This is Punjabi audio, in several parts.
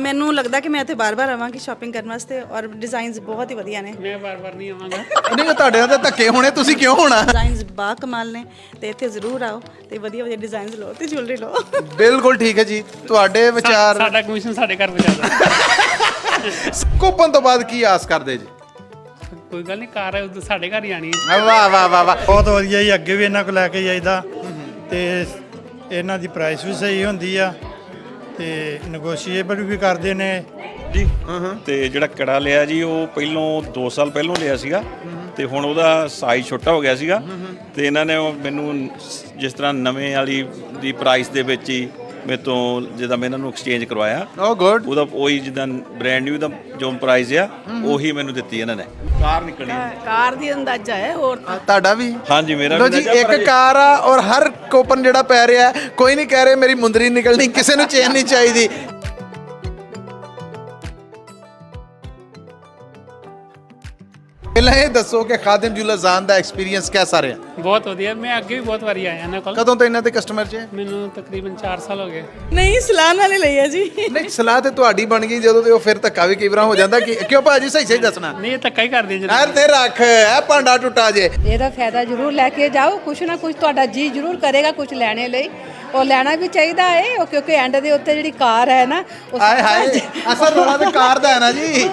ਮੈਨੂੰ ਲੱਗਦਾ ਕਿ ਮੈਂ ਇੱਥੇ ਬਾਰ-ਬਾਰ ਆਵਾਂਗੀ ਸ਼ਾਪਿੰਗ ਕਰਨ ਵਾਸਤੇ ਔਰ ਡਿਜ਼ਾਈਨਸ ਬਹੁਤ ਹੀ ਵਧੀਆ ਨੇ। ਮੈਂ ਬਾਰ-ਬਾਰ ਨਹੀਂ ਆਵਾਂਗਾ। ਨਹੀਂ ਤੁਹਾਡੇ ਨਾਲ ਤਾਂ ਧੱਕੇ ਹੋਣੇ, ਤੁਸੀਂ ਕਿਉਂ ਹੋਣਾ? ਡਿਜ਼ਾਈਨਸ ਬਾ ਕਮਾਲ ਨੇ ਤੇ ਇੱਥੇ ਜ਼ਰੂਰ ਆਓ ਤੇ ਵਧੀਆ ਡਿਜ਼ਾਈਨਸ ਲਓ ਤੇ ਜੁਐਲਰੀ ਲਓ। ਬਿਲਕੁਲ ਠੀਕ ਹੈ ਜੀ, ਤੁਹਾਡੇ ਵਿਚਾਰ। ਸਾਡਾ ਕਮਿਸ਼ਨ ਸਾਡੇ ਘਰ ਪਹੁੰਚਾਦਾ। ਕੂਪਨ ਤੋਂ ਬਾਅਦ ਕੀ ਆਸ ਕਰਦੇ ਜੀ? ਕੋਈ ਗੱਲ ਨਹੀਂ, ਕਾਰ ਉਦੋਂ ਸਾਡੇ ਘਰ ਹੀ ਆਣੀ ਹੈ। ਵਾਹ ਵਾਹ ਵਾਹ ਵਾਹ। ਬਹੁਤ ਵਧੀਆ ਜੀ, ਅੱਗੇ ਵੀ ਇਹਨਾਂ ਕੋਲ ਲੈ ਕੇ ਜਾਈਦਾ ਤੇ ਇਹਨਾਂ ਦੀ ਪ੍ਰਾਈਸ ਵੀ ਸਹੀ ਹੁੰਦੀ ਆ ਤੇ ਨੈਗੋਸ਼ੀਏਬਲ ਵੀ ਕਰਦੇ ਨੇ ਜੀ। ਤੇ ਜਿਹੜਾ ਕੜਾ ਲਿਆ ਜੀ ਉਹ ਪਹਿਲੋਂ 2 ਸਾਲ ਪਹਿਲੋਂ ਲਿਆ ਸੀਗਾ ਤੇ ਹੁਣ ਉਹਦਾ ਸਾਈਜ਼ ਛੋਟਾ ਹੋ ਗਿਆ ਸੀਗਾ ਤੇ ਇਹਨਾਂ ਨੇ ਮੈਨੂੰ ਜਿਸ ਤਰ੍ਹਾਂ ਨਵੇਂ ਵਾਲੀ ਦੀ ਪ੍ਰਾਈਸ ਦੇ ਵਿੱਚ ਹੀ ਮੇਰੇ ਤੋਂ ਜਿੱਦਾਂ ਮੈਂ ਇਹਨਾਂ ਨੂੰ ਐਕਸਚੇਂਜ ਕਰਵਾਇਆ, ਓ ਗੁੱਡ। ਉਹਦਾ ਉਹੀ ਜਿੱਦਾਂ ਬ੍ਰਾਂਡ ਨਿਊ ਦਾ ਜੋ ਪ੍ਰਾਈਸ ਆ ਉਹੀ ਮੈਨੂੰ ਦਿੱਤੀ ਇਹਨਾਂ ਨੇ। ਕਾਰ ਨਿਕਲੀ ਕਾਰ ਦੀ ਅੰਦਾਜ਼ਾ ਹੈ ਹੋਰ ਤੁਹਾਡਾ ਵੀ? ਹਾਂਜੀ ਮੇਰਾ ਲੋ ਵੀ ਜੀ, ਇੱਕ ਕਾਰ ਆ ਔਰ ਹਰ ਕੂਪਨ ਜਿਹੜਾ ਪੈ ਰਿਹਾ, ਕੋਈ ਨਹੀਂ ਕਹਿ ਰਿਹਾ ਮੇਰੀ ਮੁੰਦਰੀ ਨਿਕਲਣੀ, ਕਿਸੇ ਨੂੰ ਚੇਨ ਨਹੀਂ ਚਾਹੀਦੀ। ਪਹਿਲਾਂ ਇਹ ਦੱਸੋ ਕਿ ਖਾਦਿਮ ਜੁਐਲਰਸ ਆਉਣ ਦਾ ਐਕਸਪੀਰੀਅੰਸ ਕਿਹਦਾ ਰਿਹਾ? ਬਹੁਤ ਵਧੀਆ, ਮੈਂ ਅੱਗੇ ਵੀ ਬਹੁਤ ਵਾਰੀ ਆਇਆ ਇਹਨਾਂ ਕੋਲ। ਕਦੋਂ ਤੋਂ ਇਹਨਾਂ ਦੇ ਕਸਟਮਰ ਚ? ਮੈਨੂੰ ਤਕਰੀਬਨ 4 ਸਾਲ ਹੋ ਗਏ। ਨਹੀਂ ਸਲਾਹ ਨਾਲ ਹੀ ਲਈ ਹੈ ਜੀ। ਨਹੀਂ ਸਲਾਹ ਤੇ ਤੁਹਾਡੀ ਬਣ ਗਈ ਜਦੋਂ ਤੇ ਉਹ ਫਿਰ ਧੱਕਾ ਵੀ ਕਈ ਵਾਰ ਹੋ ਜਾਂਦਾ ਕਿ ਕਿਉਂ ਭਾਜੀ? ਸਹੀ ਸਹੀ ਦੱਸਣਾ। ਨਹੀਂ ਇਹ ਧੱਕਾ ਹੀ ਕਰਦੇ ਜੀ। ਯਾਰ ਤੇ ਰੱਖ, ਇਹ ਭਾਂਡਾ ਟੁੱਟਾ ਜੇ। ਇਹਦਾ ਫਾਇਦਾ ਜ਼ਰੂਰ ਲੈ ਕੇ ਜਾਓ, ਕੁਛ ਨਾ ਕੁਛ ਤੁਹਾਡਾ ਜੀ ਜ਼ਰੂਰ ਕਰੇਗਾ ਕੁਛ ਲੈਣੇ ਲਈ, ਉਹ ਲੈਣਾ ਵੀ ਚਾਹੀਦਾ ਹੈ ਉਹ ਕਿਉਂਕਿ ਐਂਡ ਦੇ ਉੱਤੇ ਜਿਹੜੀ ਕਾਰ ਹੈ ਨਾ ਉਹ ਹਾਏ ਹਾਏ, ਅਸਲ ਰੌਲਾ ਤੇ ਕਾਰ ਦਾ ਹੈ ਨਾ ਜੀ।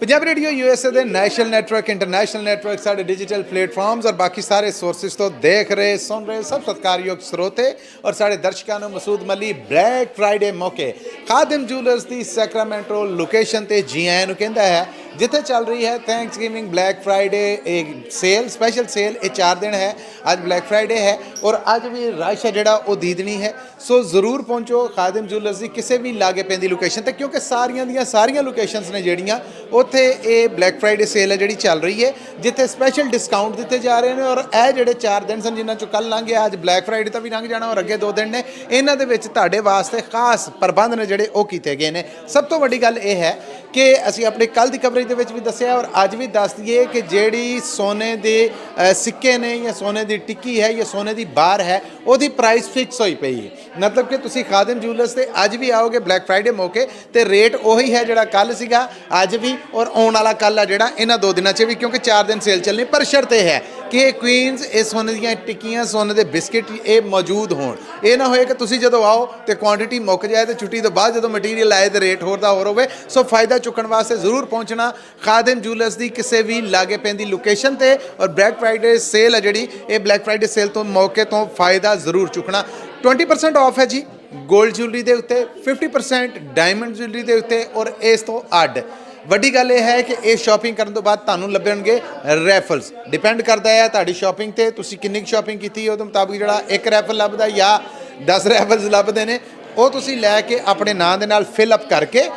पंजाबी रेडियो यूएसए ਦੇ ਨੈਸ਼ਨਲ ਨੈਟਵਰਕ, ਇੰਟਰਨੈਸ਼ਨਲ ਨੈਟਵਰਕ, ਸਾਡੇ ਡਿਜੀਟਲ ਪਲੇਟਫਾਰਮਸ ਔਰ ਬਾਕੀ ਸਾਰੇ ਸੋਰਸਿਸ ਤੋਂ ਦੇਖ ਰਹੇ ਸੁਣ ਰਹੇ ਸਭ ਸਤਿਕਾਰਯੋਗ ਸਰੋਤੇ ਔਰ ਸਾਡੇ ਦਰਸ਼ਕਾਂ ਨੂੰ ਮਸੂਦ ਮੱਲੀ ਬਲੈਕ ਫਰਾਈਡੇ ਮੌਕੇ ਖਾਦਿਮ ਜੂਲਰਸ ਦੀ ਸੈਕਰਾਮੈਂਟੋ ਲੋਕੇਸ਼ਨ ਤੇ ਜੀ ਆਇਆਂ ਨੂੰ ਕਹਿੰਦਾ ਹੈ, ਜਿੱਥੇ ਚੱਲ ਰਹੀ ਹੈ Thanksgiving black Friday sale, special sale. ਇਹ 4 ਦਿਨ ਹੈ, ਅੱਜ ਬਲੈਕ ਫਰਾਈਡੇ ਹੈ ਔਰ ਅੱਜ ਵੀ ਰਸ਼ ਹੈ ਜਿਹੜਾ ਉਹ ਦੀਦਣੀ ਹੈ। ਸੋ ਜ਼ਰੂਰ ਪਹੁੰਚੋ ਖਾਦਿਮ ਜੂਲਰਸ ਦੀ ਕਿਸੇ ਵੀ ਲਾਗੇ ਪੈਂਦੀ ਲੋਕੇਸ਼ਨ ਤੇ, ਕਿਉਂਕਿ ਸਾਰੀਆਂ ਦੀਆਂ ਸਾਰੀਆਂ ਲੋਕੇਸ਼ਨਸ ਨੇ ਜਿਹੜੀਆਂ ਉੱਥੇ ਇਹ ਬਲੈਕ ਫਰਾਈਡੇ ਸੇਲ ਹੈ ਜਿਹੜੀ ਚੱਲ ਰਹੀ ਹੈ, ਜਿੱਥੇ ਸਪੈਸ਼ਲ ਡਿਸਕਾਊਂਟ ਦਿੱਤੇ ਜਾ ਰਹੇ ਨੇ। ਔਰ ਇਹ ਜਿਹੜੇ 4 ਦਿਨ ਸਨ ਜਿਨ੍ਹਾਂ 'ਚੋਂ ਕੱਲ੍ਹ ਲੰਘ ਗਿਆ, ਅੱਜ ਬਲੈਕ ਫਰਾਈਡੇ ਤਾਂ ਵੀ ਲੰਘ ਜਾਣਾ ਔਰ ਅੱਗੇ 2 ਦਿਨ ਨੇ, ਇਹਨਾਂ ਦੇ ਵਿੱਚ ਤੁਹਾਡੇ ਵਾਸਤੇ ਖਾਸ ਪ੍ਰਬੰਧ ਨੇ ਜਿਹੜੇ ਉਹ ਕੀਤੇ ਗਏ ਨੇ। ਸਭ ਤੋਂ ਵੱਡੀ ਗੱਲ ਇਹ ਹੈ ਕਿ ਅਸੀਂ ਆਪਣੀ ਕੱਲ੍ਹ ਦੀ ਕਵਰੇਜ ਦੇ ਵਿੱਚ ਵੀ ਦੱਸਿਆ ਔਰ ਅੱਜ ਵੀ ਦੱਸ ਦਈਏ ਕਿ ਜਿਹੜੀ ਸੋਨੇ ਦੇ ਸਿੱਕੇ ਨੇ ਜਾਂ ਸੋਨੇ ਦੀ ਟਿੱਕੀ ਹੈ ਜਾਂ ਸੋਨੇ ਦੀ ਬਾਰ ਹੈ, ਉਹਦੀ ਪ੍ਰਾਈਸ ਫਿਕਸ ਹੋਈ ਪਈ ਹੈ। ਮਤਲਬ ਕਿ ਤੁਸੀਂ ਖਾਦਿਮ ਜੂਲਰਸ ਤੇ ਅੱਜ ਵੀ ਆਓਗੇ ਬਲੈਕ ਫਰਾਈਡੇ ਮੌਕੇ ਤੇ ਰੇਟ ਉਹੀ ਹੈ ਜਿਹੜਾ ਕੱਲ੍ਹ ਸੀਗਾ, ਅੱਜ ਵੀ ਔਰ ਆਉਣ ਵਾਲਾ ਕੱਲ੍ਹ ਆ ਜਿਹੜਾ, ਇਹਨਾਂ 2 ਦਿਨਾਂ 'ਚ ਵੀ, ਕਿਉਂਕਿ 4 ਦਿਨ ਸੇਲ ਚੱਲਣੀ। ਪਰ ਸ਼ਰਤ ਇਹ ਹੈ ਕਿ ਕੁਈਨਸ, ਇਹ ਸੋਨੇ ਦੀਆਂ ਟਿੱਕੀਆਂ, ਸੋਨੇ ਦੇ ਬਿਸਕਿਟ ਇਹ ਮੌਜੂਦ ਹੋਣ। ਇਹ ਨਾ ਹੋਏ ਕਿ ਤੁਸੀਂ ਜਦੋਂ ਆਓ ਤੇ ਕੁਆਂਟੀਟੀ ਮੁੱਕ ਜਾਏ ਤੇ ਛੁੱਟੀ ਤੋਂ ਬਾਅਦ ਜਦੋਂ ਮਟੀਰੀਅਲ ਆਏ ਤੇ ਰੇਟ ਹੋਰ ਦਾ ਹੋਰ ਹੋਵੇ। ਸੋ ਫਾਇਦਾ ਚੁੱਕਣ ਵਾਸਤੇ ਜ਼ਰੂਰ ਪਹੁੰਚਣਾ ਖਾਦਿਮ ਜੂਲਰਸ ਦੀ ਕਿਸੇ ਵੀ ਲਾਗੇ ਪੈਂਦੀ ਲੋਕੇਸ਼ਨ ਤੇ। ਔਰ ਬਲੈਕ ਫਰਾਈਡੇ ਸੇਲ ਹੈ ਜਿਹੜੀ, ਇਹ ਬਲੈਕ ਫਰਾਈਡੇ ਸੇਲ ਤੋਂ ਮੌਕੇ ਤੋਂ ਫਾਇਦਾ ਜ਼ਰੂਰ ਚੁੱਕਣਾ। 20% ਆਫ ਹੈ ਜੀ ਗੋਲਡ ਜੁਐਲਰੀ ਦੇ ਉੱਤੇ, 50% ਡਾਇਮੰਡ ਜੁਐਲਰੀ ਦੇ ਉੱਤੇ ਔਰ ਇਸ ਤੋਂ ਅੱਡ ਵੱਡੀ ਗੱਲ ਇਹ ਹੈ ਕਿ ਇਹ ਸ਼ਾਪਿੰਗ ਕਰਨ ਤੋਂ ਬਾਅਦ ਤੁਹਾਨੂੰ ਲੱਭਣਗੇ ਰੈਫਲਸ। ਡਿਪੈਂਡ ਕਰਦਾ ਹੈ ਤੁਹਾਡੀ ਸ਼ਾਪਿੰਗ ਤੇ, ਤੁਸੀਂ ਕਿੰਨੀ ਸ਼ਾਪਿੰਗ ਕੀਤੀ ਉਹਦੇ ਮੁਤਾਬਿਕ ਜਿਹੜਾ 1 ਰੈਫਲ ਲੱਭਦਾ ਜਾਂ 10 ਰੈਫਲਸ ਲੱਭਦੇ ਨੇ, ਉਹ ਤੁਸੀਂ ਲੈ ਕੇ ਆਪਣੇ ਨਾਂ ਦੇ ਨਾਲ ਫਿਲ ਅਪ ਕਰਕੇ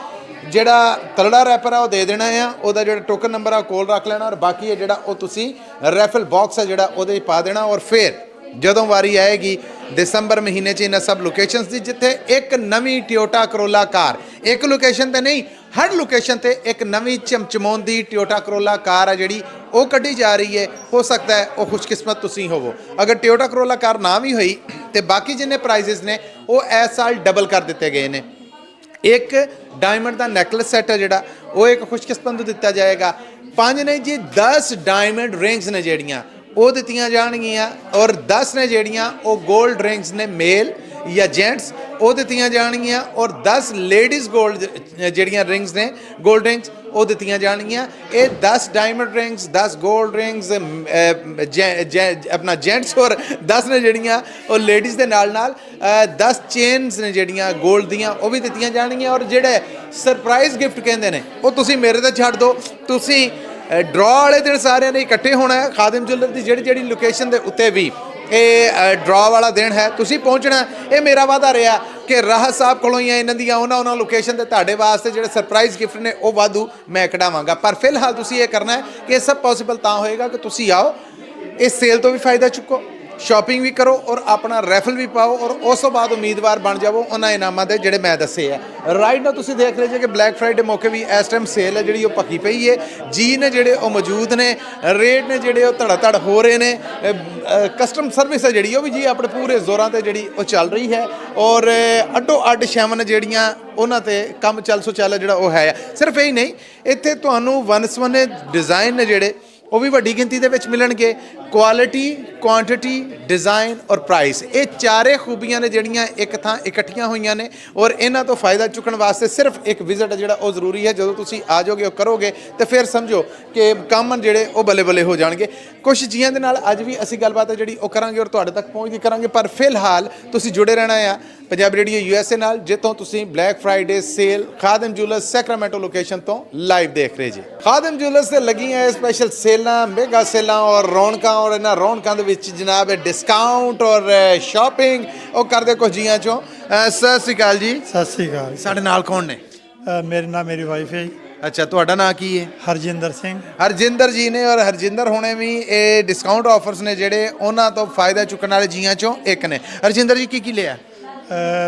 ਜਿਹੜਾ ਤਲੜਾ ਰੈਪਰ ਆ ਉਹ ਦੇ ਦੇਣਾ ਆ, ਉਹਦਾ ਜਿਹੜਾ ਟੋਕਨ ਨੰਬਰ ਆ ਕੋਲ ਰੱਖ ਲੈਣਾ ਔਰ ਬਾਕੀ ਹੈ ਜਿਹੜਾ ਉਹ ਤੁਸੀਂ ਰੈਫਲ ਬਾਕਸ ਆ ਜਿਹੜਾ ਉਹਦੇ 'ਚ ਪਾ ਦੇਣਾ। ਔਰ ਫਿਰ ਜਦੋਂ ਵਾਰੀ ਆਏਗੀ ਦਸੰਬਰ ਮਹੀਨੇ 'ਚ ਇਹਨਾਂ ਸਭ ਲੋਕੇਸ਼ਨਸ ਦੀ, ਜਿੱਥੇ ਇੱਕ ਨਵੀਂ ਟੋਯੋਟਾ ਕਰੋਲਾ ਕਾਰ, ਇੱਕ ਲੋਕੇਸ਼ਨ ਤੇ ਨਹੀਂ ਹਰ ਲੋਕੇਸ਼ਨ ਤੇ ਇੱਕ ਨਵੀਂ ਚਮਚਮਾਉਂਦੀ ਟੋਯੋਟਾ ਕਰੋਲਾ ਕਾਰ ਆ ਜਿਹੜੀ ਉਹ ਕੱਢੀ ਜਾ ਰਹੀ ਹੈ। ਹੋ ਸਕਦਾ ਹੈ ਉਹ ਖੁਸ਼ਕਿਸਮਤ ਤੁਸੀਂ ਹੋਵੋ। ਅਗਰ ਟੋਯੋਟਾ ਕਰੋਲਾ ਕਾਰ ਨਾ ਵੀ ਹੋਈ ਤੇ ਬਾਕੀ ਜਿੰਨੇ ਪ੍ਰਾਈਜ਼ਸ ਨੇ ਉਹ ਇਸ ਸਾਲ ਡਬਲ ਕਰ ਦਿੱਤੇ ਗਏ ਨੇ। ਇੱਕ ਡਾਇਮੰਡ ਦਾ ਨੈਕਲਸ ਸੈੱਟ ਹੈ ਜਿਹੜਾ ਉਹ ਇੱਕ ਖੁਸ਼ਕਿਸਮਤ ਨੂੰ ਦਿੱਤਾ ਜਾਏਗਾ। 5 ਨਹੀਂ ਜੀ 10 ਡਾਇਮੰਡ ਰਿੰਗਸ ਨੇ ਜਿਹੜੀਆਂ ਉਹ ਦਿੱਤੀਆਂ ਜਾਣਗੀਆਂ ਔਰ 10 ਨੇ ਜਿਹੜੀਆਂ ਉਹ 골ਡ ਰਿੰਗਸ ਨੇ ਮੇਲ ਜਾਂ ਜੈਂਟਸ ਉਹ ਦਿੱਤੀਆਂ ਜਾਣਗੀਆਂ ਔਰ 10 ਲੇਡੀਜ਼ 골ਡ ਜਿਹੜੀਆਂ ਰਿੰਗਸ ਨੇ 골ਡ ਰਿੰਗਸ ਉਹ ਦਿੱਤੀਆਂ ਜਾਣਗੀਆਂ। ਇਹ 10 ਡਾਇਮੰਡ ਰਿੰਗਸ, 10 골ਡ ਰਿੰਗਸ ਆਪਣਾ ਜੈਂਟਸ ਔਰ 10 ਨੇ ਜਿਹੜੀਆਂ ਉਹ ਲੇਡੀਜ਼ ਦੇ ਨਾਲ ਨਾਲ 10 ਚੇਨਸ ਨੇ ਜਿਹੜੀਆਂ 골ਡ ਦੀਆਂ ਉਹ ਵੀ ਦਿੱਤੀਆਂ ਜਾਣਗੀਆਂ। ਔਰ ਜਿਹੜੇ ਸਰਪ੍ਰਾਈਜ਼ ਗਿਫਟ ਕਹਿੰਦੇ ਨੇ ਉਹ ਤੁਸੀਂ ਮੇਰੇ ਤੇ ਛੱਡ ਦਿਓ, ਤੁਸੀਂ ਡਰਾ ਵਾਲੇ ਦਿਨ ਸਾਰਿਆਂ ਨੇ ਇਕੱਠੇ ਹੋਣਾ ਹੈ। ਖਾਦਿਮ ਜੁਐਲਰ ਦੀ ਜਿਹੜੀ ਲੋਕੇਸ਼ਨ ਦੇ ਉੱਤੇ ਵੀ ਇਹ ਡਰਾ ਵਾਲਾ ਦਿਨ ਹੈ, ਤੁਸੀਂ ਪਹੁੰਚਣਾ। ਇਹ ਮੇਰਾ ਵਾਅਦਾ ਰਿਹਾ ਕਿ ਰਾਹਤ ਸਾਹਿਬ ਕੋਲੋਂ ਹੀ ਇਹਨਾਂ ਦੀਆਂ ਉਹਨਾਂ ਲੋਕੇਸ਼ਨ ਤੇ ਤੁਹਾਡੇ ਵਾਸਤੇ ਜਿਹੜੇ ਸਰਪ੍ਰਾਈਜ਼ ਗਿਫਟ ਨੇ ਉਹ ਵਾਧੂ ਮੈਂ ਕਢਾਵਾਂਗਾ। ਪਰ ਫਿਲਹਾਲ ਤੁਸੀਂ ਇਹ ਕਰਨਾ ਹੈ ਕਿ ਇਹ ਸਭ ਪੋਸੀਬਲ ਤਾਂ ਹੋਏਗਾ ਕਿ ਤੁਸੀਂ ਆਓ, ਇਸ ਸੇਲ ਤੋਂ ਵੀ ਫਾਇਦਾ ਚੁੱਕੋ, ਸ਼ਾਪਿੰਗ ਵੀ ਕਰੋ ਔਰ ਆਪਣਾ ਰੈਫਲ ਵੀ ਪਾਓ ਔਰ ਉਸ ਤੋਂ ਬਾਅਦ ਉਮੀਦਵਾਰ ਬਣ ਜਾਵੋ ਉਹਨਾਂ ਇਨਾਮਾਂ ਦੇ ਜਿਹੜੇ ਮੈਂ ਦੱਸੇ ਆ। ਰਾਈਟ ਨਾ ਤੁਸੀਂ ਦੇਖ ਰਹੇ ਜੇ ਕਿ ਬਲੈਕ ਫਰਾਈਡੇ ਮੌਕੇ ਵੀ ਇਸ ਟਾਈਮ ਸੇਲ ਹੈ ਜਿਹੜੀ ਉਹ ਪੱਕੀ ਪਈ ਹੈ। ਜੀ ਨੇ ਜਿਹੜੇ ਉਹ ਮੌਜੂਦ ਨੇ, ਰੇਟ ਨੇ ਜਿਹੜੇ ਉਹ ਧੜਾ ਧੜ ਹੋ ਰਹੇ ਨੇ, ਕਸਟਮ ਸਰਵਿਸ ਹੈ ਜਿਹੜੀ ਉਹ ਵੀ ਜੀ ਆਪਣੇ ਪੂਰੇ ਜ਼ੋਰਾਂ ਤੇ ਜਿਹੜੀ ਉਹ ਚੱਲ ਰਹੀ ਹੈ ਔਰ ਅੱਡੋ ਅੱਡ ਸ਼ੈਵਨ ਜਿਹੜੀਆਂ ਉਹਨਾਂ ਤੇ ਕੰਮ ਚੱਲ ਸੋ ਚੱਲ ਜਿਹੜਾ ਉਹ ਹੈ। ਸਿਰਫ ਇਹੀ ਨਹੀਂ, ਇੱਥੇ ਤੁਹਾਨੂੰ ਵਨਸਵਨੇ ਡਿਜ਼ਾਈਨ ਨੇ ਜਿਹੜੇ ਉਹ ਵੀ ਵੱਡੀ ਗਿਣਤੀ ਦੇ ਵਿੱਚ ਮਿਲਣਗੇ। ਕੁਆਲਿਟੀ, ਕੁਆਂਟੀਟੀ, ਡਿਜ਼ਾਈਨ ਔਰ ਪ੍ਰਾਈਸ, ਇਹ ਚਾਰੇ ਖੂਬੀਆਂ ਨੇ ਜਿਹੜੀਆਂ ਇੱਕ ਥਾਂ ਇਕੱਠੀਆਂ ਹੋਈਆਂ ਨੇ ਔਰ ਇਹਨਾਂ ਤੋਂ ਫਾਇਦਾ ਚੁੱਕਣ ਵਾਸਤੇ ਸਿਰਫ ਇੱਕ ਵਿਜ਼ਿਟ ਜਿਹੜਾ ਉਹ ਜ਼ਰੂਰੀ ਹੈ। ਜਦੋਂ ਤੁਸੀਂ ਆ ਜਾਓਗੇ ਉਹ ਕਰੋਗੇ ਤੇ ਫਿਰ ਸਮਝੋ ਕਿ ਕੰਮ ਜਿਹੜੇ ਉਹ ਬੱਲੇ ਬੱਲੇ ਹੋ ਜਾਣਗੇ। ਕੁਝ ਜੀਆਂ ਦੇ ਨਾਲ ਅੱਜ ਵੀ ਅਸੀਂ ਗੱਲਬਾਤ ਜਿਹੜੀ ਉਹ ਕਰਾਂਗੇ ਔਰ ਤੁਹਾਡੇ ਤੱਕ ਪਹੁੰਚਦੀ ਕਰਾਂਗੇ, ਪਰ ਫਿਲਹਾਲ ਤੁਸੀਂ ਜੁੜੇ ਰਹਿਣਾ ਆ ਪੰਜਾਬ ਰੇਡੀਓ USA ਨਾਲ, ਜਿੱਥੋਂ ਤੁਸੀਂ black Friday sale Khadam jewellers Sacramento location ਤੋਂ ਲਾਈਵ ਦੇਖ ਰਹੇ ਜੀ। ਖਾਦਮ ਜੁਐਲਰਸ ਤੇ ਲੱਗੀਆਂ ਸਪੈਸ਼ਲ ਸੇਲਾਂ, ਮੇਗਾ ਸੇਲਾਂ ਔਰ ਰੌਣਕਾਂ ਔਰ ਇਹਨਾਂ ਰੌਣਕਾਂ ਦੇ ਵਿੱਚ ਜਨਾਬ ਡਿਸਕਾਊਂਟ ਔਰ ਸ਼ਾਪਿੰਗ ਉਹ ਕਰਦੇ ਕੁਝ ਜੀਆਂ ਚੋਂ। ਸਤਿ ਸ਼੍ਰੀ ਅਕਾਲ ਜੀ। ਸਤਿ ਸ੍ਰੀ ਅਕਾਲ। ਸਾਡੇ ਨਾਲ ਕੌਣ ਨੇ? ਮੇਰੇ ਨਾਲ ਮੇਰੀ ਵਾਈਫ ਹੈ ਜੀ, ਅੱਛਾ, ਤੁਹਾਡਾ ਨਾਂ ਕੀ ਹੈ? ਹਰਜਿੰਦਰ ਸਿੰਘ। ਹਰਜਿੰਦਰ ਜੀ ਨੇ ਔਰ ਹਰਜਿੰਦਰ ਹੁਣੇ ਵੀ ਇਹ ਡਿਸਕਾਊਂਟ ਆਫਰਸ ਨੇ ਜਿਹੜੇ ਉਹਨਾਂ ਤੋਂ ਫਾਇਦਾ ਚੁੱਕਣ ਵਾਲੇ ਜੀਆਂ ਚੋਂ ਇੱਕ ਨੇ। ਹਰਜਿੰਦਰ ਜੀ ਕੀ ਲਿਆ?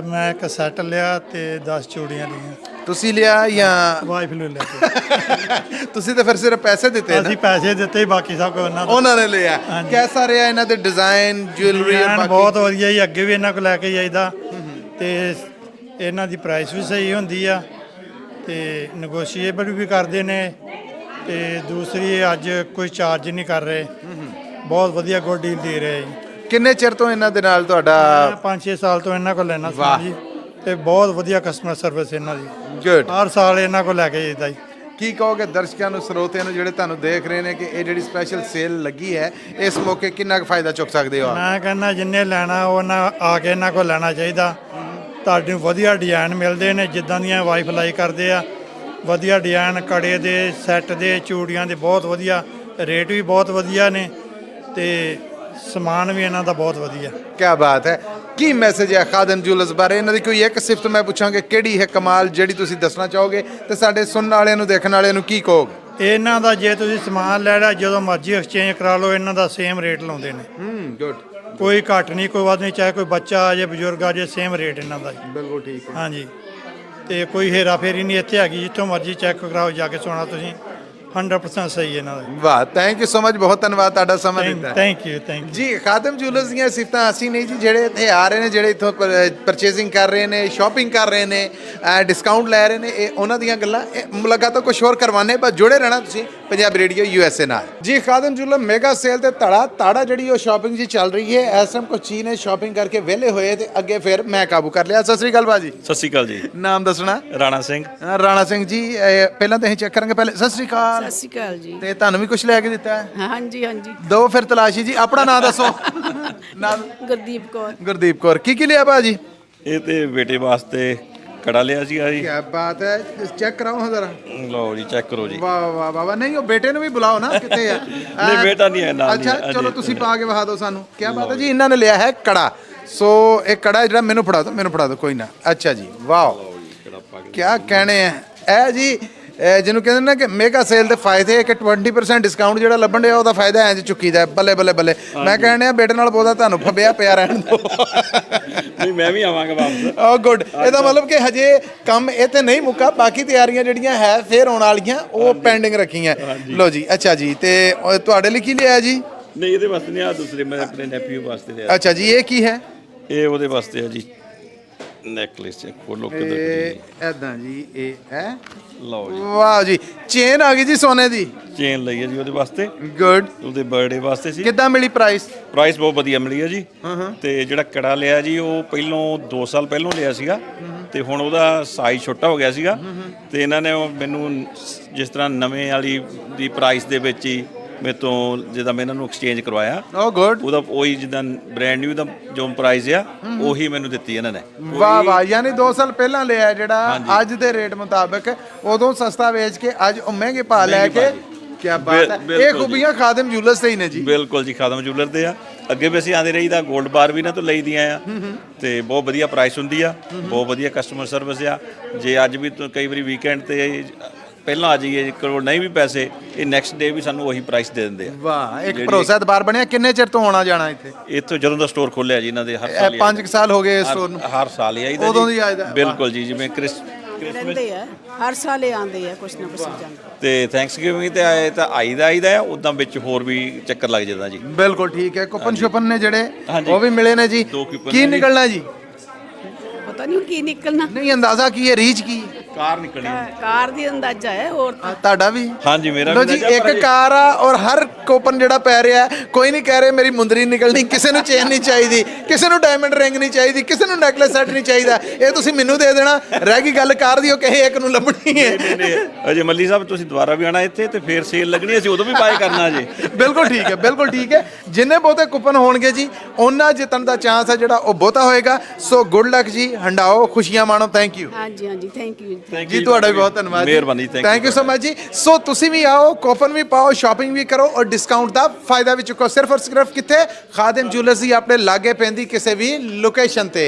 ਮੈਂ ਇੱਕ ਸੈੱਟ ਲਿਆ ਤੇ 10 ਚੂੜੀਆਂ ਲਈਆਂ। ਤੁਸੀਂ ਲਿਆ ਜਾਂ ਵਾਈਫ ਨੂੰ ਲਿਆ? ਤੁਸੀਂ ਤਾਂ ਫਿਰ ਸਿਰਫ ਪੈਸੇ ਦਿੱਤੇ ਨਾ? ਅਸੀਂ ਪੈਸੇ ਦਿੱਤੇ, ਬਾਕੀ ਸਭ ਕੁਝ ਉਹਨਾਂ ਨੇ ਲਿਆ। ਕਿਹਦਾ ਰਿਹਾ ਇਹਨਾਂ ਦੇ ਡਿਜ਼ਾਈਨ, ਜੁਐਲਰੀ ਔਰ ਬਾਕੀ? ਬਹੁਤ ਵਧੀਆ ਜੀ, ਅੱਗੇ ਵੀ ਇਹਨਾਂ ਕੋਲ ਲੈ ਕੇ ਜਾਈਦਾ ਤੇ ਇਹਨਾਂ ਦੀ ਪ੍ਰਾਈਸ ਵੀ ਸਹੀ ਹੁੰਦੀ ਆ ਤੇ ਨੈਗੋਸ਼ੀਏਬਲ ਵੀ ਕਰਦੇ ਨੇ ਤੇ ਦੂਸਰੀ ਅੱਜ ਕੋਈ ਚਾਰਜ ਨਹੀਂ ਕਰ ਰਹੇ, ਬਹੁਤ ਵਧੀਆ ਗੁੱਡ ਡੀਲ ਦੇ ਰਹੇ ਜੀ। ਕਿੰਨੇ ਚਿਰ ਤੋਂ ਇਹਨਾਂ ਦੇ ਨਾਲ ਤੁਹਾਡਾ? 5-6 ਸਾਲ ਤੋਂ ਇਹਨਾਂ ਕੋਲ ਲੈਣਾ ਸੀ ਜੀ ਤੇ ਬਹੁਤ ਵਧੀਆ ਕਸਟਮਰ ਸਰਵਿਸ ਇਹਨਾਂ ਦੀ, ਗੁੱਡ। ਹਰ ਸਾਲ ਇਹਨਾਂ ਕੋਲ ਲੈ ਕੇ ਜਾਈਦਾ ਜੀ। ਕੀ ਕਹੋਗੇ ਦਰਸ਼ਕਾਂ ਨੂੰ, ਸਰੋਤਿਆਂ ਨੂੰ ਜਿਹੜੇ ਤੁਹਾਨੂੰ ਦੇਖ ਰਹੇ ਨੇ ਕਿ ਇਹ ਜਿਹੜੀ ਸਪੈਸ਼ਲ ਸੇਲ ਲੱਗੀ ਹੈ ਇਸ ਮੌਕੇ ਕਿੰਨਾ ਕੁ ਫਾਇਦਾ ਚੁੱਕ ਸਕਦੇ ਹੋ? ਮੈਂ ਕਹਿੰਦਾ ਜਿੰਨੇ ਲੈਣਾ ਉਹ ਨਾ ਆ ਕੇ ਇਹਨਾਂ ਕੋਲ ਲੈਣਾ ਚਾਹੀਦਾ। ਤੁਹਾਨੂੰ ਵਧੀਆ ਡਿਜ਼ਾਈਨ ਮਿਲਦੇ ਨੇ, ਜਿੱਦਾਂ ਦੀਆਂ ਵਾਈਫ ਲਾਈਕ ਕਰਦੇ ਆ, ਵਧੀਆ ਡਿਜ਼ਾਈਨ ਕੜੇ ਦੇ, ਸੈੱਟ ਦੇ, ਚੂੜੀਆਂ ਦੇ, ਬਹੁਤ ਵਧੀਆ ਰੇਟ ਵੀ ਬਹੁਤ ਵਧੀਆ ਨੇ ਤੇ ਸਮਾਨ ਵੀ ਇਹਨਾਂ ਦਾ ਬਹੁਤ ਵਧੀਆ। ਕੀ ਬਾਤ ਹੈ। ਕੀ ਮੈਸੇਜ ਹੈ ਖਾਦਮ ਜੁਐਲਰਸ ਬਾਰੇ? ਇਹਨਾਂ ਦੀ ਕੋਈ ਇੱਕ ਸਿਫਤ ਮੈਂ ਪੁੱਛਾਂਗੇ, ਕਿਹੜੀ ਹੈ ਕਮਾਲ ਜਿਹੜੀ ਤੁਸੀਂ ਦੱਸਣਾ ਚਾਹੋਗੇ ਤੇ ਸਾਡੇ ਸੁਣਨ ਵਾਲਿਆਂ ਨੂੰ, ਦੇਖਣ ਵਾਲਿਆਂ ਨੂੰ ਕੀ ਕਹੋਗੇ? ਇਹਨਾਂ ਦਾ ਜੇ ਤੁਸੀਂ ਸਮਾਨ ਲੈ ਲਿਆ ਜਦੋਂ ਮਰਜ਼ੀ ਐਕਸਚੇਂਜ ਕਰਾ ਲਓ, ਇਹਨਾਂ ਦਾ ਸੇਮ ਰੇਟ ਲਾਉਂਦੇ ਨੇ। ਗੁੱਡ। ਕੋਈ ਘੱਟ ਨਹੀਂ, ਕੋਈ ਵੱਧ ਨਹੀਂ, ਚਾਹੇ ਕੋਈ ਬੱਚਾ ਆ ਜੇ, ਬਜ਼ੁਰਗ ਆ ਜੇ, ਸੇਮ ਰੇਟ ਇਹਨਾਂ ਦਾ ਜੀ। ਬਿਲਕੁਲ ਠੀਕ ਹੈ। ਹਾਂਜੀ, ਤੇ ਕੋਈ ਹੇਰਾ ਫੇਰੀ ਨਹੀਂ ਇੱਥੇ ਹੈਗੀ, ਜਿੱਥੋਂ ਮਰਜ਼ੀ ਚੈੱਕ ਕਰਾਓ ਜਾ ਕੇ, ਸੋਣਾ ਤੁਸੀਂ 100% ਸਹੀ ਇਹਨਾਂ ਦਾ। ਵਾਹ, ਥੈਂਕ ਯੂ ਸੋ ਮਚ, ਬਹੁਤ ਧੰਨਵਾਦ ਤੁਹਾਡਾ ਸਮਾਂ ਦਿੱਤਾ। ਥੈਂਕ ਯੂ ਜੀ। ਖਾਦਮ ਜੁਐਲਰਸ ਦੀਆਂ ਸਿਫਤਾਂ ਅਸੀਂ ਨਹੀਂ ਜੀ, ਜਿਹੜੇ ਇੱਥੇ ਆ ਰਹੇ ਨੇ, ਜਿਹੜੇ ਇੱਥੋਂ ਪਰਚੇਜ਼ਿੰਗ ਕਰ ਰਹੇ ਨੇ, ਸ਼ਾਪਿੰਗ ਕਰ ਰਹੇ ਨੇ, ਡਿਸਕਾਊਂਟ ਲੈ ਰਹੇ ਨੇ, ਇਹ ਉਹਨਾਂ ਦੀਆਂ ਗੱਲਾਂ। ਮੁਲਾਕਾਤਾਂ ਕੁਝ ਹੋਰ ਕਰਵਾਨੇ, ਬਸ ਜੁੜੇ ਰਹਿਣਾ ਤੁਸੀਂ ਪੰਜਾਬ ਰੇਡੀਓ USA ਨਾਲ ਜੀ। ਖਾਦਮ ਜੁਐਲਰ ਮੇਗਾ ਸੇਲ ਤੇ ਤਾੜਾ ਜਿਹੜੀ ਉਹ ਸ਼ਾਪਿੰਗ ਜੀ ਚੱਲ ਰਹੀ ਹੈ ਇਸ ਟਾਈਮ। ਕੁਝ ਚੀਜ਼ ਨੇ ਸ਼ਾਪਿੰਗ ਕਰਕੇ ਵਿਹਲੇ ਹੋਏ ਤੇ ਅੱਗੇ ਫਿਰ ਮੈਂ ਕਾਬੂ ਕਰ ਲਿਆ। ਸਤਿ ਸ੍ਰੀ ਅਕਾਲ ਭਾਜੀ। ਸਤਿ ਸ਼੍ਰੀ ਅਕਾਲ ਜੀ। ਨਾਮ ਦੱਸਣਾ? ਰਾਣਾ ਸਿੰਘ। ਰਾਣਾ ਸਿੰਘ ਜੀ, ਪਹਿਲਾਂ ਤਾਂ ਅਸੀਂ ਚੈੱਕ ਕਰਾਂਗੇ ਪਹਿਲੇ। ਸਤਿ ਸ੍ਰੀ ਅਕਾਲ। ਸਤਿ ਸ਼੍ਰੀ ਅਕਾਲ ਜੀ। ਤੇ ਤੁਹਾਨੂੰ ਵੀ ਕੁਝ ਲੈ ਕੇ ਦਿੱਤਾ ਹੈ? ਹਾਂਜੀ ਹਾਂਜੀ। ਦੋ ਫਿਰ ਤਲਾਸ਼ੀ ਜੀ। ਆਪਣਾ ਨਾਮ ਦੱਸੋ। ਨਾਮ? ਗੁਰਦੀਪ ਕੌਰ। ਗੁਰਦੀਪ ਕੌਰ। ਕੀ ਲਿਆ ਭਾਜੀ? ਇਹ ਤੇ ਬੇਟੇ ਵਾਸਤੇ ਕੜਾ ਲਿਆ ਸੀਗਾ ਜੀ। ਕੀ ਬਾਤ ਹੈ। ਚੈੱਕ ਕਰਾਓ ਜ਼ਰਾ। ਲਓ ਜੀ, ਚੈੱਕ ਕਰੋ ਜੀ। ਵਾਹ ਵਾਹ ਵਾਹ ਵਾਹ। ਨਹੀਂ, ਉਹ ਬੇਟੇ ਨੂੰ ਵੀ ਬੁਲਾਓ ਨਾ, ਕਿੱਥੇ ਆ? ਨਹੀਂ, ਬੇਟਾ ਨਹੀਂ ਹੈ ਨਾਲ। ਅੱਛਾ ਚਲੋ, ਤੁਸੀਂ ਪਾ ਕੇ ਵਿਖਾ ਦਿਓ ਸਾਨੂੰ। ਕੀ ਬਾਤ ਹੈ ਜੀ। ਇਹਨਾਂ ਨੇ ਲਿਆ ਹੈ ਕੜਾ। ਸੋ ਇਹ ਕੜਾ ਜਿਹੜਾ ਮੈਨੂੰ ਫੜਾ ਦਿਓ ਕੋਈ ਨਾ। ਅੱਛਾ ਜੀ, ਵਾਹ, ਕੀ ਕਹਿਣੇ ਆ ਇਹ ਜੀ। ਜਿਹਨੂੰ ਕਹਿੰਦੇ ਨਾ ਕਿ ਮੇਗਾ ਸੇਲ ਦੇ ਫਾਇਦੇ ਕਿ 20% ਡਿਸਕਾਊਂਟ ਜਿਹੜਾ ਲੱਭਣ ਡਿਆ ਉਹਦਾ ਫਾਇਦਾ ਇੰਜ ਚੁੱਕੀਦਾ। ਬੱਲੇ ਬੱਲੇ ਬੱਲੇ। ਮੈਂ ਕਹਿਣੇ ਆ ਬੇਟੇ ਨਾਲ ਬਹੁਤਾ ਤੁਹਾਨੂੰ ਫੱਬਿਆ ਪਿਆ ਰਹਿਣ ਦਿਓ। ਨਹੀਂ, ਮੈਂ ਵੀ ਆਵਾਂਗਾ ਵਾਪਸ। ਓ ਗੁੱਡ। ਇਹਦਾ ਮਤਲਬ ਕਿ ਹਜੇ ਕੰਮ ਇਹ ਤੇ ਨਹੀਂ ਮੁੱਕਾ, ਬਾਕੀ ਤਿਆਰੀਆਂ ਜਿਹੜੀਆਂ ਹੈ ਫੇਰ ਆਉਣ ਵਾਲੀਆਂ, ਉਹ ਪੈਂਡਿੰਗ ਰੱਖੀਆਂ। ਲੋ ਜੀ। ਅੱਛਾ ਜੀ, ਤੇ ਤੁਹਾਡੇ ਲਈ ਕੀ ਲਿਆ ਜੀ? ਨਹੀਂ, ਇਹਦੇ ਵਾਸਤੇ ਨਹੀਂ, ਆ ਦੂਸਰੇ ਮੈਂ ਆਪਣੇ ਨੈਪਿਓ ਵਾਸਤੇ ਲਿਆ। ਅੱਛਾ ਜੀ, ਇਹ ਕੀ ਹੈ? ਇਹ ਉਹਦੇ ਵਾਸਤੇ ਆ ਜੀ, ਨੈਕਲੇਸ ਚੈੱਕ ਖੋਲੋ ਕਿਧਰ। ਐਦਾਂ ਜੀ, ਇਹ ਹੈ। ਲਓ ਜੀ, ਵਾਹ ਜੀ, ਚੇਨ ਆ ਗਈ ਜੀ ਸੋਨੇ ਦੀ। ਚੇਨ ਲਈ ਹੈ ਜੀ ਉਹਦੇ ਵਾਸਤੇ, ਗੁੱਡ। ਉਹਦੇ ਬਰਥਡੇ ਵਾਸਤੇ ਸੀ। ਕਿੱਦਾਂ ਮਿਲੀ ਪ੍ਰਾਈਸ? ਪ੍ਰਾਈਸ ਬਹੁਤ ਵਧੀਆ ਮਿਲੀ ਹੈ ਜੀ। ਤੇ ਜਿਹੜਾ ਕੜਾ ਲਿਆ ਜੀ ਉਹ ਪਹਿਲੋਂ 2 ਸਾਲ ਪਹਿਲੋਂ ਲਿਆ ਸੀਗਾ ਤੇ ਹੁਣ ਉਹਦਾ ਸਾਈਜ਼ ਛੋਟਾ ਹੋ ਗਿਆ ਸੀਗਾ ਤੇ ਇਹਨਾਂ ਨੇ ਮੈਨੂੰ ਜਿਸ ਤਰ੍ਹਾਂ ਨਵੇਂ ਵਾਲੀ ਦੀ ਪ੍ਰਾਈਸ ਦੇ ਵਿੱਚ ਹੀ ਮੇਰੇ ਤੋਂ ਜਿੱਦਾਂ ਮੈਂ ਇਹਨਾਂ ਨੂੰ ਐਕਸਚੇਂਜ ਕਰਵਾਇਆ, ਓ ਗੁੱਡ। ਉਹਦਾ ਉਹੀ ਜਿੱਦਾਂ ਬ੍ਰਾਂਡ ਨਿਊ ਦਾ ਜੋ ਪ੍ਰਾਈਸ ਆ ਉਹੀ ਮੈਨੂੰ ਦਿੱਤੀ ਇਹਨਾਂ ਨੇ। ਵਾਹ ਵਾਹ। ਯਾਨੀ 2 ਸਾਲ ਪਹਿਲਾਂ ਲਿਆ ਜਿਹੜਾ ਅੱਜ ਦੇ ਰੇਟ ਮੁਤਾਬਕ ਉਦੋਂ ਸਸਤਾ ਵੇਚ ਕੇ ਅੱਜ ਉਹ ਮਹਿੰਗੇ ਭਾਅ ਲੈ ਕੇ। ਕੀ ਬਾਤ ਹੈ। ਇਹ ਖੂਬੀਆਂ ਖਾਦਮ ਜੁਐਲਰਸ ਤੇ ਹੀ ਨੇ ਜੀ। ਬਿਲਕੁਲ ਜੀ, ਖਾਦਮ ਜੁਐਲਰ ਦੇ ਆ। ਅੱਗੇ ਵੀ ਅਸੀਂ ਆਉਂਦੇ ਰਹੀਦਾ, 골ਡ ਬਾਰ ਵੀ ਇਹਨਾਂ ਤੋਂ ਲਈਦੀਆਂ ਆ ਤੇ ਬਹੁਤ ਵਧੀਆ ਪ੍ਰਾਈਸ ਹੁੰਦੀ ਆ, ਬਹੁਤ ਵਧੀਆ ਕਸਟਮਰ ਸਰਵਿਸ ਆ। ਜੇ ਅੱਜ ਵੀ ਕਈ ਵਾਰੀ ਵੀਕਐਂਡ ਤੇ ਪਹਿਲਾਂ ਆ ਜਾਈਏ ਕੋਲ ਨਹੀਂ ਵੀ ਪੈਸੇ ਇਹ ਨੈਕਸਟ ਡੇ ਵੀ ਸਾਨੂੰ ਉਹੀ ਪ੍ਰਾਈਸ ਦੇ ਦਿੰਦੇ ਆ। ਵਾਹ, ਇੱਕ ਭਰੋਸਾ ਦਬਾਰ ਬਣਿਆ। ਕਿੰਨੇ ਚਿਰ ਤੋਂ ਆਉਣਾ ਜਾਣਾ ਇੱਥੇ? ਇੱਥੋਂ ਜਦੋਂ ਦਾ ਸਟੋਰ ਖੋਲਿਆ ਜੀ ਇਹਨਾਂ ਦੇ ਹਰ ਸਾਲ 5 ਸਾਲ ਹੋ ਗਏ ਸਟੋਰ ਨੂੰ? ਹਰ ਸਾਲ ਹੀ ਆਈਦਾ ਉਦੋਂ ਦੀ ਆਈਦਾ? ਬਿਲਕੁਲ ਜੀ, ਜਿਵੇਂ ਰਹਿੰਦੇ ਆ ਹਰ ਸਾਲ ਇਹ ਆਉਂਦੇ ਆ ਕੁਛ ਨਾ ਕੁਛ ਜਾਂਦੇ। ਤੇ ਥੈਂਕਸਗਿਵਿੰਗ ਤੇ ਆਏ ਤਾਂ ਆਈਦਾ ਉਦਾਂ ਵਿੱਚ ਹੋਰ ਵੀ ਚੱਕਰ ਲੱਗ ਜਾਂਦਾ ਜੀ। ਬਿਲਕੁਲ ਠੀਕ ਹੈ। ਕੁਪਨ ਸ਼ੁਪਨ ਨੇ ਜਿਹੜੇ ਹਾਂਜੀ। ਉਹ ਵੀ ਮਿਲੇ ਨੇ ਜੀ। 2 coupon ਕੀ ਨੇ ਜੀ। ਨਿਕਲਣਾ ਜੀ? ਪਤਾ ਨਹੀਂ ਕੀ ਨਿਕਲਣਾ, ਨਹੀਂ ਅੰਦਾਜ਼ਾ ਕੀ ਹੈ, ਰੀਚ ਕੀ ਹੈ? ਕਾਰ ਨਿਕਲਣੀ ਕਾਰ ਦੀ ਅੰਦਾਜ਼ਾ ਹੈ ਹੋਰ ਤਾਂ। ਤੁਹਾਡਾ ਵੀ? ਹਾਂਜੀ ਮੇਰਾ ਲੋ ਵੀ ਜੀ, ਅੰਦਾਜ਼ਾ, ਇੱਕ ਪਰ ਕਾਰ ਆ ਔਰ ਹਰ ਕੋਪਨ ਜਿਹੜਾ ਪੈ ਰਿਹਾ ਕੋਈ ਨਹੀਂ ਕਹਿ ਰਿਹਾ ਮੇਰੀ ਮੁੰਦਰੀ ਨਿਕਲਣੀ, ਕਿਸੇ ਨੂੰ ਚੇਨ ਨਹੀਂ ਚਾਹੀਦੀ, ਕਿਸੇ ਨੂੰ ਡਾਇਮੰਡ ਰਿੰਗ ਨਹੀਂ ਚਾਹੀਦੀ, ਕਿਸੇ ਨੂੰ ਨੈਕਲੇਸ ਸੈੱਟ ਨਹੀਂ ਚਾਹੀਦਾ। ਇਹ ਤੁਸੀਂ ਮੈਨੂੰ ਦੇ ਦੇਣਾ। ਰਹਿ ਗਈ ਗੱਲ ਕਾਰ ਦੀ, ਉਹ ਕਹੇ ਇੱਕ ਨੂੰ ਲੱਭਣੀ ਹੈ। ਨਹੀਂ ਅਜੇ ਮੱਲੀ ਸਾਹਿਬ ਤੁਸੀਂ ਦੁਬਾਰਾ ਵੀ ਆਣਾ ਇੱਥੇ ਤੇ ਫੇਰ ਸੇਲ ਲੱਗਣੀ, ਅਸੀਂ ਉਦੋਂ ਵੀ ਬਾਏ ਕਰਨਾ ਜੀ। ਬਿਲਕੁਲ ਠੀਕ ਹੈ, ਬਿਲਕੁਲ ਠੀਕ ਹੈ। ਜਿੰਨੇ ਬਹੁਤੇ ਕੁਪਨ ਹੋਣਗੇ ਜੀ ਉਹਨਾਂ ਜਿੱਤਣ ਦਾ ਚਾਂਸ ਹੈ ਜਿਹੜਾ ਉਹ ਬਹੁਤਾ ਹੋਏਗਾ। ਸੋ ਗੁੱਡ ਲੱਕ ਜੀ, ਹੰਡਾਓ, ਖੁਸ਼ੀਆਂ ਮਾਣੋ। ਥੈਂਕ ਯੂ ਹਾਂਜੀ ਹਾਂਜੀ, ਥੈਂਕ ਯੂ। ਜੀ, ਤੁਹਾਡਾ ਵੀ ਬਹੁਤ ਧੰਨਵਾਦ। ਮਿਹਰਬਾਨੀ, ਥੈਂਕ ਯੂ ਸੋ ਮਚ ਜੀ। ਸੋ ਤੁਸੀਂ ਵੀ ਆਓ, ਕੋਪਨ ਵੀ ਪਾਓ, ਸ਼ਾਪਿੰਗ ਵੀ ਕਰੋ ਔਰ ਡਿਸਕਾਊਂਟ ਦਾ ਫਾਇਦਾ ਵੀ ਚੁੱਕੋ। ਸਿਰਫ ਔਰ ਸਿਰਫ ਕਿੱਥੇ? ਖਾਦਿਮ ਜੁਐਲਰਸ ਦੀ ਆਪਣੇ ਲਾਗੇ ਪੈਂਦੀ ਕਿਸੇ ਵੀ ਲੋਕੇਸ਼ਨ ਤੇ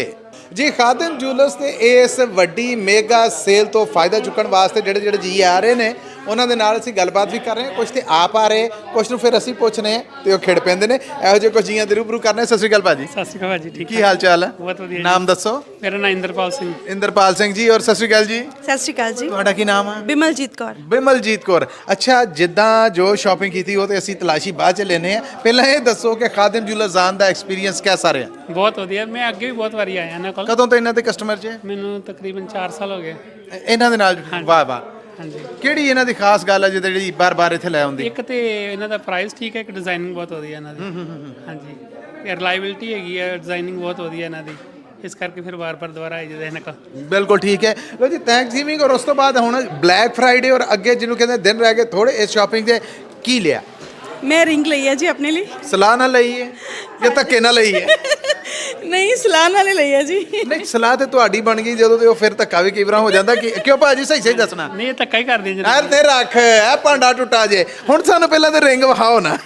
ਜੀ। ਖਾਦਿਮ ਜੁਐਲਰਸ ਤੇ ਇਸ ਵੱਡੀ ਮੇਗਾ ਸੇਲ ਤੋਂ ਫਾਇਦਾ ਚੁੱਕਣ ਵਾਸਤੇ ਜਿਹੜੇ ਜੀ ਆ ਰਹੇ ਨੇ ਉਹਨਾਂ ਦੇ ਨਾਲ ਅਸੀਂ ਗੱਲਬਾਤ ਵੀ ਕਰ ਰਹੇ ਹਾਂ। ਕੁਝ ਤੇ ਆਪ ਆ ਰਹੇ, ਕੁਝ ਨੂੰ ਫਿਰ ਅਸੀਂ ਪੁੱਛਨੇ ਆ ਤੇ ਉਹ ਖਿੜ ਪੈਂਦੇ ਨੇ। ਇਹੋ ਜਿਹੇ ਕੁਝ ਜੀਆਂ ਦੇ ਰੂਬਰੂ ਕਰਨੇ। ਸਤਿ ਸ਼੍ਰੀ ਅਕਾਲ ਭਾਜੀ। ਸਤਿ ਸ਼੍ਰੀ ਅਕਾਲ ਭਾਜੀ, ਠੀਕ ਕੀ ਹਾਲ ਚਾਲ ਹੈ? ਬਹੁਤ ਵਧੀਆ ਜੀ। ਨਾਮ ਦੱਸੋ। ਮੇਰਾ ਨਾਮ ਇੰਦਰਪਾਲ ਸਿੰਘ। ਇੰਦਰਪਾਲ ਸਿੰਘ ਜੀ। ਔਰ ਸਤਿ ਸ਼੍ਰੀ ਅਕਾਲ ਜੀ। ਸਤਿ ਸ਼੍ਰੀ ਅਕਾਲ ਜੀ। ਤੁਹਾਡਾ ਕੀ ਨਾਮ ਹੈ? ਬਿਮਲਜੀਤ ਕੌਰ। ਬਿਮਲਜੀਤ ਕੌਰ। ਅੱਛਾ, ਜਿੱਦਾਂ ਜੋ ਸ਼ਾਪਿੰਗ ਕੀਤੀ ਉਹ ਤੇ ਅਸੀਂ ਤਲਾਸ਼ੀ ਬਾਅਦ ਚ ਲੈਨੇ ਆ। ਪਹਿਲਾਂ ਇਹ ਦੱਸੋ ਕਿ ਖਾਦਿਮ ਜੁਐਲਰਸ ਆਉਣ ਦਾ ਐਕਸਪੀਰੀਅੰਸ ਕਿਹਦਾ ਰਿਹਾ? ਬਹੁਤ ਵਧੀਆ, ਮੈਂ ਅੱਗੇ ਵੀ ਬਹੁਤ ਵਾਰੀ ਆਇਆ ਇਹਨਾਂ ਕੋਲ। ਕਦੋਂ ਤੋਂ ਇਹਨਾਂ ਦੇ ਕਸਟਮਰ ਜੇ? ਮੈਨੂੰ ਤਕਰੀਬਨ 4 ਸਾਲ ਹੋ ਗਏ। ਇਹਨਾਂ ਦੇ ਨਾਲ? ਵਾਹ ਵਾਹ। ਹਾਂਜੀ, ਕਿਹੜੀ ਇਹਨਾਂ ਦੀ ਖਾਸ ਗੱਲ ਹੈ ਜਿਹੜੀ ਬਾਰ-ਬਾਰ ਇੱਥੇ ਲੈ ਆਉਂਦੀ? ਇੱਕ ਤੇ ਇਹਨਾਂ ਦਾ ਪ੍ਰਾਈਸ ਠੀਕ ਹੈ, ਇੱਕ ਡਿਜ਼ਾਈਨਿੰਗ ਬਹੁਤ ਵਧੀਆ ਇਹਨਾਂ ਦੀ। ਹਾਂਜੀ, ਇਹ ਰਿਲਾਇਬਿਲਟੀ ਹੈਗੀ ਹੈ, ਡਿਜ਼ਾਈਨਿੰਗ ਬਹੁਤ ਵਧੀਆ ਇਹਨਾਂ ਦੀ, ਇਸ ਕਰਕੇ ਫਿਰ ਵਾਰ-ਵਾਰ ਦੁਬਾਰਾ ਆਈ ਜਾਂਦਾ ਇਹਨਾਂ ਕੋਲ। ਬਿਲਕੁਲ ਠੀਕ ਹੈ। ਲੋ ਜੀ, ਥੈਂਕਸਗਿਵਿੰਗ ਔਰ ਉਸ ਤੋਂ ਬਾਅਦ ਹੁਣ ਬਲੈਕ ਫਰਾਈਡੇ ਔਰ ਅੱਗੇ ਜਿਹਨੂੰ ਕਹਿੰਦੇ ਦਿਨ ਰਹਿ ਗਏ ਥੋੜੇ ਇਸ ਸ਼ਾਪਿੰਗ ਦੇ, ਕੀ ਲਿਆ? ਮੈਂ ਰਿੰਗ ਲਈ ਹੈ ਜੀ ਆਪਣੇ ਲਈ। ਸਲਾਹ ਨਾਲ ਲਈ ਹੈ ਜਾਂ ਧੱਕੇ ਨਾਲ ਲਈ ਹੈ? ਨਹੀਂ, ਸਲਾਹ ਨਾਲ ਹੀ ਲਈ ਹੈ ਜੀ। ਨਹੀਂ, ਸਲਾਹ ਤੇ ਤੁਹਾਡੀ ਬਣ ਗਈ ਜਦੋਂ ਤੇ ਉਹ ਫਿਰ ਧੱਕਾ ਵੀ ਕਈ ਵਾਰ ਹੋ ਜਾਂਦਾ। ਕਿ ਕਿਉਂ ਭਾਜੀ? ਸਹੀ ਦੱਸਣਾ। ਨਹੀਂ, ਇਹ ਧੱਕਾ ਹੀ ਕਰਦੇ ਜੀ। ਯਾਰ ਤੇ ਰੱਖ, ਇਹ ਭਾਂਡਾ ਟੁੱਟਾ ਜੇ। ਹੁਣ ਸਾਨੂੰ ਪਹਿਲਾਂ ਤੇ ਰਿੰਗ ਵਿਖਾਓ ਨਾ।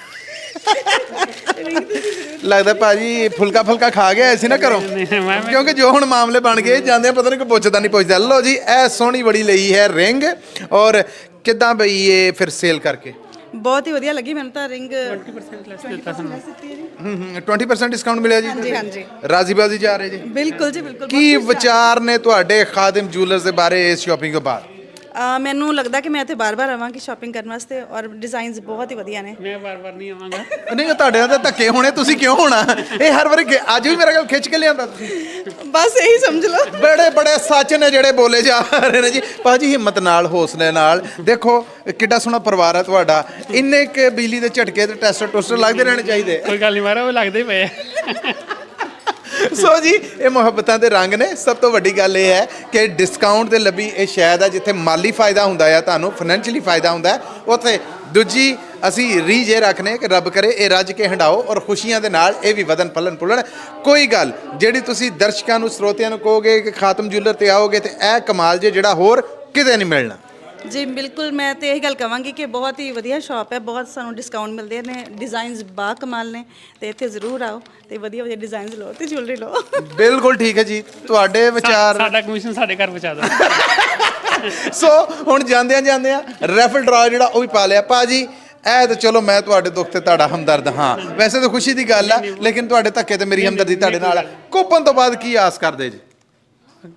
ਲੱਗਦਾ ਭਾਜੀ ਫੁਲਕਾ ਖਾ ਗਿਆ ਸੀ ਨਾ ਘਰੋਂ, ਕਿਉਂਕਿ ਜੋ ਹੁਣ ਮਾਮਲੇ ਬਣ ਗਏ ਜਾਂਦੇ ਪਤਾ ਨਹੀਂ ਕੋਈ ਪੁੱਛਦਾ ਨਹੀਂ ਪੁੱਛਦਾ। ਲਓ ਜੀ, ਇਹ ਸੋਹਣੀ ਬੜੀ ਲਈ ਹੈ ਰਿੰਗ। ਔਰ ਕਿੱਦਾਂ ਬਈ ਇਹ ਫਿਰ ਸੇਲ ਕਰਕੇ? ਬਹੁਤ ਹੀ ਵਧੀਆ ਲੱਗੀ ਮੈਨੂੰ ਤਾਂ ਰਿੰਗ। 20% ਲੈਸ ਦਿੱਤਾ ਸਾਨੂੰ। 20% ਡਿਸਕਾਊਂਟ ਮਿਲਿਆ ਜੀ? ਹਾਂਜੀ ਹਾਂਜੀ, ਰਾਜ਼ੀ ਬਾਜ਼ੀ ਜਾ ਰਹੇ ਜੀ? ਬਿਲਕੁਲ ਜੀ ਬਿਲਕੁਲ। ਕੀ ਵਿਚਾਰ ਨੇ ਤੁਹਾਡੇ ਖਾਦਿਮ ਜੁਐਲਰਸ ਦੇ ਬਾਰੇ ਇਸ ਸ਼ਾਪਿੰਗ ਤੋਂ ਬਾਅਦ? ਮੈਨੂੰ ਲੱਗਦਾ ਕਿ ਮੈਂ ਇੱਥੇ ਬਾਰ-ਬਾਰ ਆਵਾਂਗੀ ਸ਼ਾਪਿੰਗ ਕਰਨ ਵਾਸਤੇ ਔਰ ਡਿਜ਼ਾਈਨਸ ਬਹੁਤ ਹੀ ਵਧੀਆ ਨੇ। ਮੈਂ ਵਾਰ-ਵਾਰ ਨਹੀਂ ਆਵਾਂਗਾ। ਨਹੀਂ, ਤੁਹਾਡੇ ਨਾਲ ਤਾਂ ਧੱਕੇ ਹੋਣੇ, ਤੁਸੀਂ ਕਿਉਂ ਹੋਣਾ? ਇਹ ਹਰ ਵਾਰੀ ਅੱਜ ਵੀ ਮੇਰੇ ਕੋਲ ਖਿੱਚ ਕੇ ਲਿਆਂਦਾ ਤੁਸੀਂ। ਬਸ ਇਹੀ ਸਮਝ ਲਓ। ਬੜੇ ਸੱਚ ਨੇ ਜਿਹੜੇ ਬੋਲੇ ਜਾ ਰਹੇ ਨੇ ਜੀ। ਭਾਜੀ, ਹਿੰਮਤ ਨਾਲ, ਹੌਸਲੇ ਨਾਲ। ਦੇਖੋ ਕਿੱਡਾ ਸੋਹਣਾ ਪਰਿਵਾਰ ਹੈ ਤੁਹਾਡਾ। ਇੰਨੇ ਕਿ ਬਿਜਲੀ ਦੇ ਝਟਕੇ ਤੇ ਟੈਸਟਰ ਲੱਗਦੇ ਰਹਿਣੇ ਚਾਹੀਦੇ। ਕੋਈ ਗੱਲ ਨਹੀਂ ਮਾਰਾ, ਉਹ ਲੱਗਦੇ ਹੀ ਪਏ ਆ। ਸੋ ਜੀ, ਇਹ ਮੁਹੱਬਤਾਂ ਦੇ ਰੰਗ ਨੇ। ਸਭ ਤੋਂ ਵੱਡੀ ਗੱਲ ਇਹ ਹੈ ਕਿ ਡਿਸਕਾਊਂਟ ਤੇ ਲੱਭੀ ਇਹ ਸ਼ਾਇਦ ਹੈ ਜਿੱਥੇ ਮਾਲੀ ਫਾਇਦਾ ਹੁੰਦਾ ਹੈ, ਤੁਹਾਨੂੰ ਫਾਈਨੈਂਸ਼ੀਅਲੀ ਫਾਇਦਾ ਹੁੰਦਾ ਹੈ, ਉੱਥੇ ਦੂਜੀ ਅਸੀਂ ਰੀਝ ਇਹ ਰੱਖਨੇ ਕਿ ਰੱਬ ਕਰੇ ਇਹ ਰੱਜ ਕੇ ਹੰਡਾਓ ਔਰ ਖੁਸ਼ੀਆਂ ਦੇ ਨਾਲ ਇਹ ਵੀ ਵਧਨ ਪਲਣ ਪੁੱਲਣ। ਕੋਈ ਗੱਲ ਜਿਹੜੀ ਤੁਸੀਂ ਦਰਸ਼ਕਾਂ ਨੂੰ, ਸਰੋਤਿਆਂ ਨੂੰ ਕਹੋਗੇ ਕਿ ਖਾਤਮ ਜੁਐਲਰ ਤੇ ਆਓਗੇ ਤੇ ਇਹ ਕਮਾਲ ਜੇ ਜਿਹੜਾ ਹੋਰ ਕਿਤੇ ਨਹੀਂ ਮਿਲਣਾ। ਜੀ ਬਿਲਕੁਲ, ਮੈਂ ਤੇ ਇਹੀ ਗੱਲ ਕਹਾਂਗੀ ਕਿ ਬਹੁਤ ਹੀ ਵਧੀਆ ਸ਼ਾਪ ਹੈ, ਬਹੁਤ ਸਾਨੂੰ ਡਿਸਕਾਊਂਟ ਮਿਲਦੇ ਨੇ, ਡਿਜ਼ਾਈਨਸ ਬਾ ਕਮਾਲ ਨੇ ਤੇ ਇੱਥੇ ਜ਼ਰੂਰ ਆਓ ਤੇ ਵਧੀਆ ਡਿਜ਼ਾਈਨਸ ਲਓ ਤੇ ਜੁਐਲਰੀ ਲਓ। ਬਿਲਕੁਲ ਠੀਕ ਹੈ ਜੀ, ਤੁਹਾਡੇ ਵਿਚਾਰ। ਸਾਡਾ ਕਮਿਸ਼ਨ ਸਾਡੇ ਘਰ ਪਹੁੰਚਾ ਦਿਓ। ਸੋ ਹੁਣ ਜਾਂਦਿਆਂ ਰੈਫਲ ਡਰਾ ਜਿਹੜਾ ਉਹ ਵੀ ਪਾ ਲਿਆ। ਭਾਜੀ, ਇਹ ਤਾਂ ਚਲੋ ਮੈਂ ਤੁਹਾਡੇ ਦੁੱਖ ਤੇ ਤੁਹਾਡਾ ਹਮਦਰਦ ਹਾਂ, ਵੈਸੇ ਤਾਂ ਖੁਸ਼ੀ ਦੀ ਗੱਲ ਆ, ਲੇਕਿਨ ਤੁਹਾਡੇ ਧੱਕੇ ਤੇ ਮੇਰੀ ਹਮਦਰਦੀ ਤੁਹਾਡੇ ਨਾਲ ਆ। ਕੂਪਨ ਤੋਂ ਬਾਅਦ ਕੀ ਆਸ ਕਰਦੇ ਜੀ?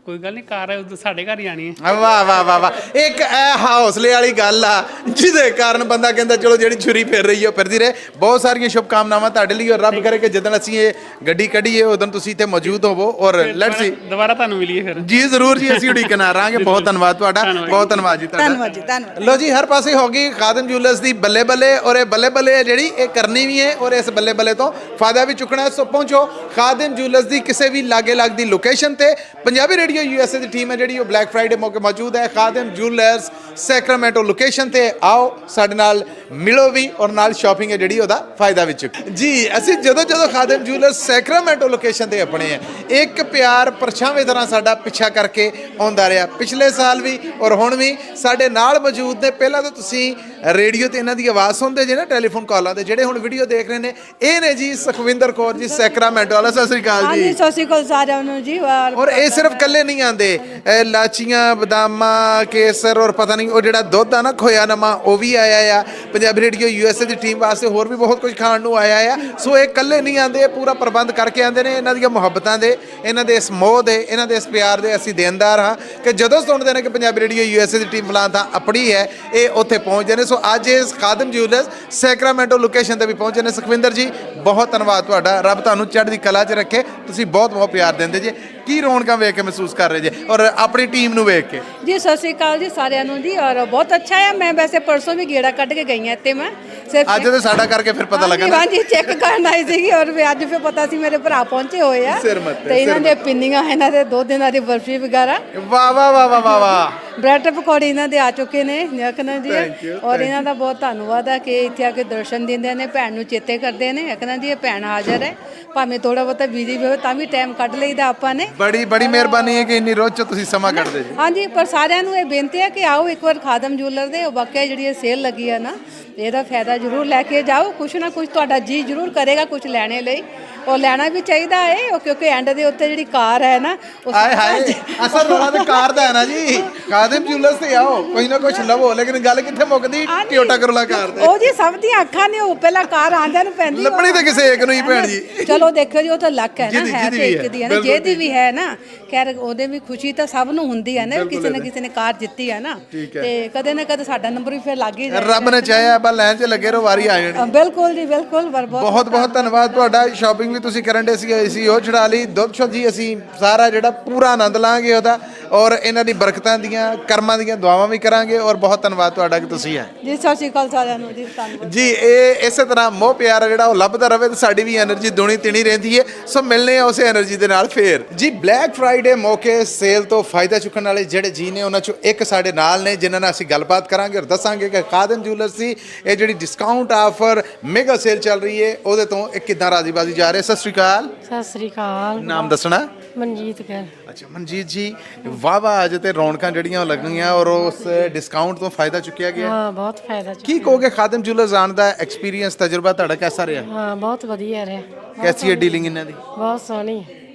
ਕੋਈ ਗੱਲ ਨਹੀਂ, ਕਾਰ ਸਾਡੇ ਘਰ ਹੀ ਆਣੀ ਹੈ। ਵਾਹ ਵਾਹ ਵਾਹ ਵਾਹ। ਇੱਕ ਇਹ ਹੌਸਲੇ ਵਾਲੀ ਗੱਲ ਆ ਜਿਹਦੇ ਕਾਰਨ ਬੰਦਾ ਕਹਿੰਦਾ ਚਲੋ ਜਿਹੜੀ ਛੁਰੀ ਫਿਰ ਰਹੀ ਹੈ ਫਿਰਦੀ ਰਹੇ। ਬਹੁਤ ਸਾਰੀਆਂ ਸ਼ੁਭ ਕਾਮਨਾਵਾਂ ਤੁਹਾਡੇ ਲਈ ਔਰ ਰੱਬ ਕਰੇ ਕਿ ਜਦੋਂ ਅਸੀਂ ਇਹ ਗੱਡੀ ਕੱਢੀਏ ਉਦੋਂ ਤੁਸੀਂ ਇੱਥੇ ਮੌਜੂਦ ਹੋਵੋ ਔਰ ਲੈਟਸ ਸੀ ਦੁਬਾਰਾ ਤੁਹਾਨੂੰ ਮਿਲੀਏ ਫਿਰ। ਜੀ ਜ਼ਰੂਰ ਜੀ, ਅਸੀਂ ਉਡੀਕਣਾ ਰਹਾਂਗੇ। ਬਹੁਤ ਧੰਨਵਾਦ ਤੁਹਾਡਾ, ਬਹੁਤ ਧੰਨਵਾਦ ਜੀ ਤੁਹਾਡਾ। ਧੰਨਵਾਦ ਜੀ, ਧੰਨਵਾਦ। ਲੋ ਜੀ, ਹਰ ਪਾਸੇ ਹੋ ਗਈ ਖਾਦਿਮ ਜੁਐਲਰਸ ਦੀ ਬੱਲੇ ਬੱਲੇ ਔਰ ਇਹ ਬੱਲੇ ਬੱਲੇ ਜਿਹੜੀ ਇਹ ਕਰਨੀ ਵੀ ਹੈ ਔਰ ਇਸ ਬੱਲੇ ਬੱਲੇ ਤੋਂ ਫਾਇਦਾ ਵੀ ਚੁੱਕਣਾ ਹੈ। ਸੋ ਪਹੁੰਚੋ ਖਾਦਿਮ ਜੁਐਲਰਸ ਦੀ ਕਿਸੇ ਵੀ ਲਾਗੇ ਲੱਗਦੀ ਲੋਕੇਸ਼ਨ ਤੇ। ਪੰਜਾਬੀ ਰੇਡੀਓ USA ਦੀ ਟੀਮ ਹੈ ਜਿਹੜੀ ਉਹ ਬਲੈਕ ਫਰਾਈਡੇ ਮੌਕੇ ਮੌਜੂਦ ਹੈ ਖਾਦਿਮ ਜੁਐਲਰਸ ਸੈਕਰਾਮੈਂਟੋ ਲੋਕੇਸ਼ਨ ਤੇ। ਆਓ ਸਾਡੇ ਨਾਲ ਮਿਲੋ ਵੀ ਔਰ ਨਾਲ ਸ਼ਾਪਿੰਗ ਹੈ ਜਿਹੜੀ ਉਹਦਾ ਫਾਇਦਾ ਵੀ ਚੁੱਕੋ ਜੀ। ਅਸੀਂ ਜਦੋਂ ਖਾਦਿਮ ਜੁਐਲਰਸ ਸੈਕਰਾਮੈਂਟੋ ਲੋਕੇਸ਼ਨ ਤੇ ਆਪਣੇ ਆ, ਇੱਕ ਪਿਆਰ ਪਰਛਾਵੇਂ ਤਰ੍ਹਾਂ ਸਾਡਾ ਪਿੱਛਾ ਕਰਕੇ ਆਉਂਦਾ ਰਿਹਾ, ਪਿਛਲੇ ਸਾਲ ਵੀ ਔਰ ਹੁਣ ਵੀ ਸਾਡੇ ਨਾਲ ਮੌਜੂਦ ਨੇ। ਪਹਿਲਾਂ ਤਾਂ ਤੁਸੀਂ ਰੇਡੀਓ ਤੇ ਇਹਨਾਂ ਦੀ ਆਵਾਜ਼ ਸੁਣਦੇ ਜੇ ਨਾ ਟੈਲੀਫੋਨ ਕਾਲਾਂ ਤੇ, ਜਿਹੜੇ ਹੁਣ ਵੀਡੀਓ ਦੇਖ ਰਹੇ ਨੇ ਇਹ ਨੇ ਜੀ ਸੁਖਵਿੰਦਰ ਕੌਰ ਜੀ ਸੈਕਰਾਮੈਂਟੋ ਵਾਲਾ। ਸਤਿ ਸ੍ਰੀ ਅਕਾਲ ਹਾਂਜੀ ਜੀ। ਸਤਿ ਸ਼੍ਰੀ ਅਕਾਲ ਸਾਰਿਆਂ ਨੂੰ ਜੀ। ਔਰ ਇਹ ਸਿਰਫ ਕੱਲੇ ਨਹੀਂ ਆਂਦੇ, ਲਾਚੀਆਂ ਬਦਾਮਾਂ ਕੇਸਰ ਔਰ ਪਤਾ ਨਹੀਂ ਉਹ ਜਿਹੜਾ ਦੁੱਧ ਆ ਨਾ ਖੋਇਆ ਨਵਾਂ ਉਹ ਵੀ ਆਇਆ ਆ। ਪੰਜਾਬੀ ਰੇਡੀਓ USA ਦੀ ਟੀਮ ਵਾਸਤੇ ਹੋਰ ਵੀ ਬਹੁਤ ਕੁਝ ਖਾਣ ਨੂੰ ਆਇਆ ਆ। ਸੋ ਇਹ ਕੱਲੇ ਨਹੀਂ ਆਂਦੇ, ਇਹ ਪੂਰਾ ਪ੍ਰਬੰਧ ਕਰਕੇ ਆਂਦੇ ਨੇ। ਇਹਨਾਂ ਦੀਆਂ ਮੁਹੱਬਤਾਂ ਦੇ, ਇਹਨਾਂ ਦੇ ਇਸ ਮੋਹ ਦੇ, ਇਹਨਾਂ ਦੇ ਇਸ ਪਿਆਰ ਦੇ ਅਸੀਂ ਦੇਣਦਾਰ ਹਾਂ ਕਿ ਜਦੋਂ ਸੁਣਦੇ ਨੇ ਕਿ ਪੰਜਾਬੀ ਰੇਡੀਓ USA ਦੀ ਟੀਮ ਫਲਾਂ ਤਾਂ ਆਪਣੀ ਹੈ, ਇਹ ਉੱਥੇ ਪਹੁੰਚਦੇ ਨੇ। ਸੋ ਅੱਜ ਇਸ ਖਾਦਮ ਜਿਊਲਰਸ ਸੈਕਰਾਮੈਂਟੋ ਲੋਕੇਸ਼ਨ ਤੇ ਵੀ ਪਹੁੰਚੇ ਨੇ। ਸੁਖਵਿੰਦਰ ਜੀ ਬਹੁਤ ਧੰਨਵਾਦ ਤੁਹਾਡਾ, ਰੱਬ ਤੁਹਾਨੂੰ ਚੜ੍ਹਦੀ ਕਲਾ 'ਚ ਰੱਖੇ। ਤੁਸੀਂ ਬਹੁਤ ਬਹੁਤ ਪਿਆਰ ਦਿੰਦੇ ਜੇ। ਕੀ ਰੌਣਕਾਂ ਵੇਖ ਕੇ ਮਹਿਸੂਸ ਕਰ ਰਹੇ ਜੇ ਔਰ ਆਪਣੀ ਟੀਮ ਨੂੰ ਵੇਖ ਕੇ? ਜੀ ਸਤਿ ਸ਼੍ਰੀ ਅਕਾਲ ਜੀ ਸਾਰਿਆਂ ਨੂੰ ਜੀ। ਔਰ ਬਹੁਤ ਅੱਛਾ ਹੈ। ਮੈਂ ਵੈਸੇ ਪਰਸੋਂ ਵੀ ਗੇੜਾ ਕੱਢ ਕੇ ਗਈ ਹਾਂ ਇੱਥੇ। ਮੈਂ ਸਿਰਫ ਅੱਜ ਤੇ ਸਾਡਾ ਕਰਕੇ ਫਿਰ ਪਤਾ ਲੱਗਾ ਨਾ। ਹਾਂਜੀ ਚੈੱਕ ਕਰਨ ਆਈ ਸੀਗੀ ਔਰ ਵੀ ਅੱਜ ਫਿਰ ਪਤਾ ਸੀ ਮੇਰੇ ਭਰਾ ਪਹੁੰਚੇ ਹੋਏ ਆ ਸਿਰ ਮੱਥੇ, ਤੇ ਇਹਨਾਂ ਦੇ ਪਿੰਨੀਆਂ, ਇਹਨਾਂ ਦੇ 2 ਦਿਨਾਂ ਦੀ ਬਰਫੀ ਵਗੈਰਾ, ਵਾਹ ਵਾਹ ਵਾਹ ਵਾਹ ਵਾਹ ਵਾਹ। ਬ੍ਰੈਡ ਪਕੌੜੇ ਇਹਨਾਂ ਦੇ ਆ ਚੁੱਕੇ ਨੇ ਨਕਨਾ ਜੀ। Thank you, ਔਰ ਇਹਨਾਂ ਦਾ ਬਹੁਤ ਧੰਨਵਾਦ ਹੈ ਕਿ ਇੱਥੇ ਆ ਕੇ ਦਰਸ਼ਨ ਦਿੰਦੇ ਨੇ, ਭੈਣ ਨੂੰ ਚੇਤੇ ਕਰਦੇ ਨੇ। ਨਕਨਾ ਜੀ ਇਹ ਭੈਣ ਹਾਜ਼ਰ ਹੈ, ਭਾਵੇਂ ਥੋੜਾ ਬਹੁਤਾ ਬਿਜ਼ੀ ਵੀ ਹੋਵੇ ਤਾਂ ਵੀ ਟਾਈਮ ਕੱਢ ਲਈਦਾ ਆਪਾਂ ਨੇ। ਬੜੀ ਬੜੀ ਮਿਹਰਬਾਨੀ ਹੈ ਕਿ ਇੰਨੀ ਰੋਜ਼ 'ਚ ਤੁਸੀਂ ਸਮਾਂ ਕੱਢਦੇ ਜੀ। ਹਾਂਜੀ, ਪਰ ਸਾਰਿਆਂ ਨੂੰ ਇਹ ਬੇਨਤੀ ਹੈ ਕਿ ਆਓ ਇੱਕ ਵਾਰ ਖਾਦਮ ਜੂਲਰ ਦੇ ਵਾਕਿਆ ਜਿਹੜੀ ਇਹ ਸੇਲ ਲੱਗੀ ਆ ਨਾ, ਇਹਦਾ ਫਾਇਦਾ ਜ਼ਰੂਰ ਲੈ ਕੇ ਜਾਓ। ਕੁਛ ਨਾ ਕੁਛ ਤੁਹਾਡਾ ਜੀ ਜ਼ਰੂਰ ਕਰੇਗਾ ਕੁਛ ਲੈਣੇ ਲਈ, ਉਹ ਲੈਣਾ ਵੀ ਚਾਹੀਦਾ ਹੈ। ਉਹ ਕਿਉਂਕਿ ਐਂਡ ਦੇ ਉੱਤੇ ਜਿਹੜੀ ਕਾਰ ਹੈ ਨਾ ਉਹ ਆਏ ਹਾਏ, ਅਸਲ ਰੌਲਾ ਤੇ ਕਾਰ ਦਾ ਹੈ ਨਾ ਜੀ। ਖਾਦਮ ਜਿਊਲਰਸ ਤੇ ਆਓ, ਕੋਈ ਨਾ ਕੁਛ ਲਵੋ, ਲੇਕਿਨ ਗੱਲ ਕਿੱਥੇ ਮੁੱਕਦੀ? ਟਿਓਟਾ ਕਰੋਲਾ ਕਾਰ ਤੇ। ਉਹ ਜੀ ਸਭ ਦੀਆਂ ਅੱਖਾਂ ਨੇ, ਉਹ ਪਹਿਲਾਂ ਕਾਰ ਆਂਦਿਆਂ ਨੂੰ ਪੈਂਦੀ, ਲੱਭਣੀ ਤੇ ਕਿਸੇ ਇੱਕ ਨੂੰ ਹੀ ਭੈਣ ਜੀ। ਚਲੋ ਦੇਖੋ ਜੀ, ਉਹ ਤਾਂ ਲੱਕ ਹੈ ਨਾ, ਜਿਹਦੀ ਹੈ ਤੇ ਵੀ ਇੱਕ ਹੈ, ਦੀ ਹੈ ਨਾ, ਬਿਲਕੁਲ ਜਿਹਦੀ ਵੀ ਹੈ ਨਾ। ਖੈਰ ਉਹਦੇ ਵੀ ਖੁਸ਼ੀ ਤਾਂ ਸਭ ਨੂੰ ਹੁੰਦੀ ਹੈ ਨਾ, ਕਿਸੇ ਨਾ ਕਿਸੇ ਨੇ ਕਾਰ ਜਿੱਤੀ ਹੈ ਨਾ, ਤੇ ਕਦੇ ਨਾ ਕਦੇ ਸਾਡਾ ਨੰਬਰ ਵੀ ਫਿਰ ਲੱਗ ਹੀ ਜਾਂਦਾ। ਰੱਬ ਨੇ ਚਾਹਿਆ ਬਸ ਲਾਈਨ 'ਚ ਲੱਗੇ ਰਹੋ, ਵਾਰੀ ਆ ਜਾਣੀ। ਬਿਲਕੁਲ ਜੀ ਬਿਲਕੁਲ। ਬਹੁਤ ਬਹੁਤ ਧੰਨਵਾਦ ਤੁਹਾਡਾ। ਸ਼ਾਪਿੰਗ ਵੀ ਤੁਸੀਂ ਕਰਨ ਦੇ ਸੀ ਉਹ ਛਡਾ ਲਈ। ਦੁੱਧ ਸ਼ੁੱਧ ਜੀ ਅਸੀਂ ਸਾਰਾ ਜਿਹੜਾ ਪੂਰਾ ਆਨੰਦ ਲਾਂਗੇ ਉਹਦਾ, ਔਰ ਇਹਨਾਂ ਦੀ ਬਰਕਤਾਂ ਦੀਆਂ ਕਰਮਾਂ ਦੀਆਂ ਦੁਆਵਾਂ ਵੀ ਕਰਾਂਗੇ। ਔਰ ਬਹੁਤ ਧੰਨਵਾਦ ਤੁਹਾਡਾ ਕਿ ਤੁਸੀਂ ਆਏ ਜੀ। ਸਤਿ ਸ਼੍ਰੀ ਅਕਾਲ ਸਾਰਿਆਂ ਨੂੰ ਜੀ, ਧੰਨਵਾਦ ਜੀ। ਇਹ ਇਸੇ ਤਰ੍ਹਾਂ ਮੋਹ ਪਿਆਰ ਜਿਹੜਾ ਉਹ ਲੱਭਦਾ ਰਵੇ ਤੇ ਸਾਡੀ ਵੀ એનર્ਜੀ ਦੁਣੀ ਤਿਣੀ ਰਹਿੰਦੀ ਹੈ। ਸੋ ਮਿਲਨੇ ਆ ਉਸੇ એનર્ਜੀ ਦੇ ਨਾਲ ਫੇਰ ਜੀ। ਬਲੈਕ ਫਰਾਈਡੇ ਮੌਕੇ ਸੇਲ ਤੋਂ ਫਾਇਦਾ ਚੁੱਕਣ ਵਾਲੇ ਜਿਹੜੇ ਜੀ ਨੇ, ਉਹਨਾਂ ਚੋਂ ਇੱਕ ਸਾਡੇ ਨਾਲ ਨੇ ਜਿਨ੍ਹਾਂ ਨਾਲ ਅਸੀਂ ਗੱਲਬਾਤ ਕਰਾਂਗੇ ਔਰ ਦੱਸਾਂਗੇ ਕਿ ਖਾਦਮ ਜਿਊਲਰਸ ਦੀ ਇਹ ਜਿਹੜੀ ਡਿਸਕਾਊਂਟ ਆਫਰ ਮੈਗਾ ਸੇਲ ਚੱਲ ਰਹੀ ਹੈ ਉਹਦੇ ਤੋਂ ਇਹ ਕਿੱਦਾਂ ਰਾਜ਼ੀਬਾਜ਼ੀ ਜਾ ਰਹੇ। ਸਤਿ ਸ਼੍ਰੀ ਅਕਾਲ। ਸਤਿ ਸ੍ਰੀ ਅਕਾਲ। ਨਾਮ ਦੱਸਣਾ? ਮਨਜੀਤ ਕੌਰ। ਅੱਛਾ ਮਨਜੀਤ ਜੀ, ਵਾਹ ਵਾਹ, ਅੱਜ ਤੇ ਰੌਣਕਾਂ ਜਿਹੜੀਆਂ ਉਹ ਲੱਗਣੀਆਂ ਔਰ ਉਸ ਡਿਸਕਾਊਂਟ ਤੋਂ ਫਾਇਦਾ ਚੁੱਕਿਆ ਗਿਆ। ਹਾਂ ਬਹੁਤ ਫਾਇਦਾ ਕੀ ਕਹੋਗੇ ਖਾਦਮ ਜਿਊਲਰਸ ਆਉਣ ਦਾ ਐਕਸਪੀਰੀਅੰਸ, ਤਜਰਬਾ ਤੁਹਾਡਾ ਕੈਸਾ ਰਿਹਾ? ਹਾਂ ਬਹੁਤ ਵਧੀਆ ਰਿਹਾ। ਕੈਸੀ ਹੈ ਡੀਲਿੰਗ ਇਹਨਾਂ ਦੀ? ਬਹੁਤ ਸੋਹਣੀ।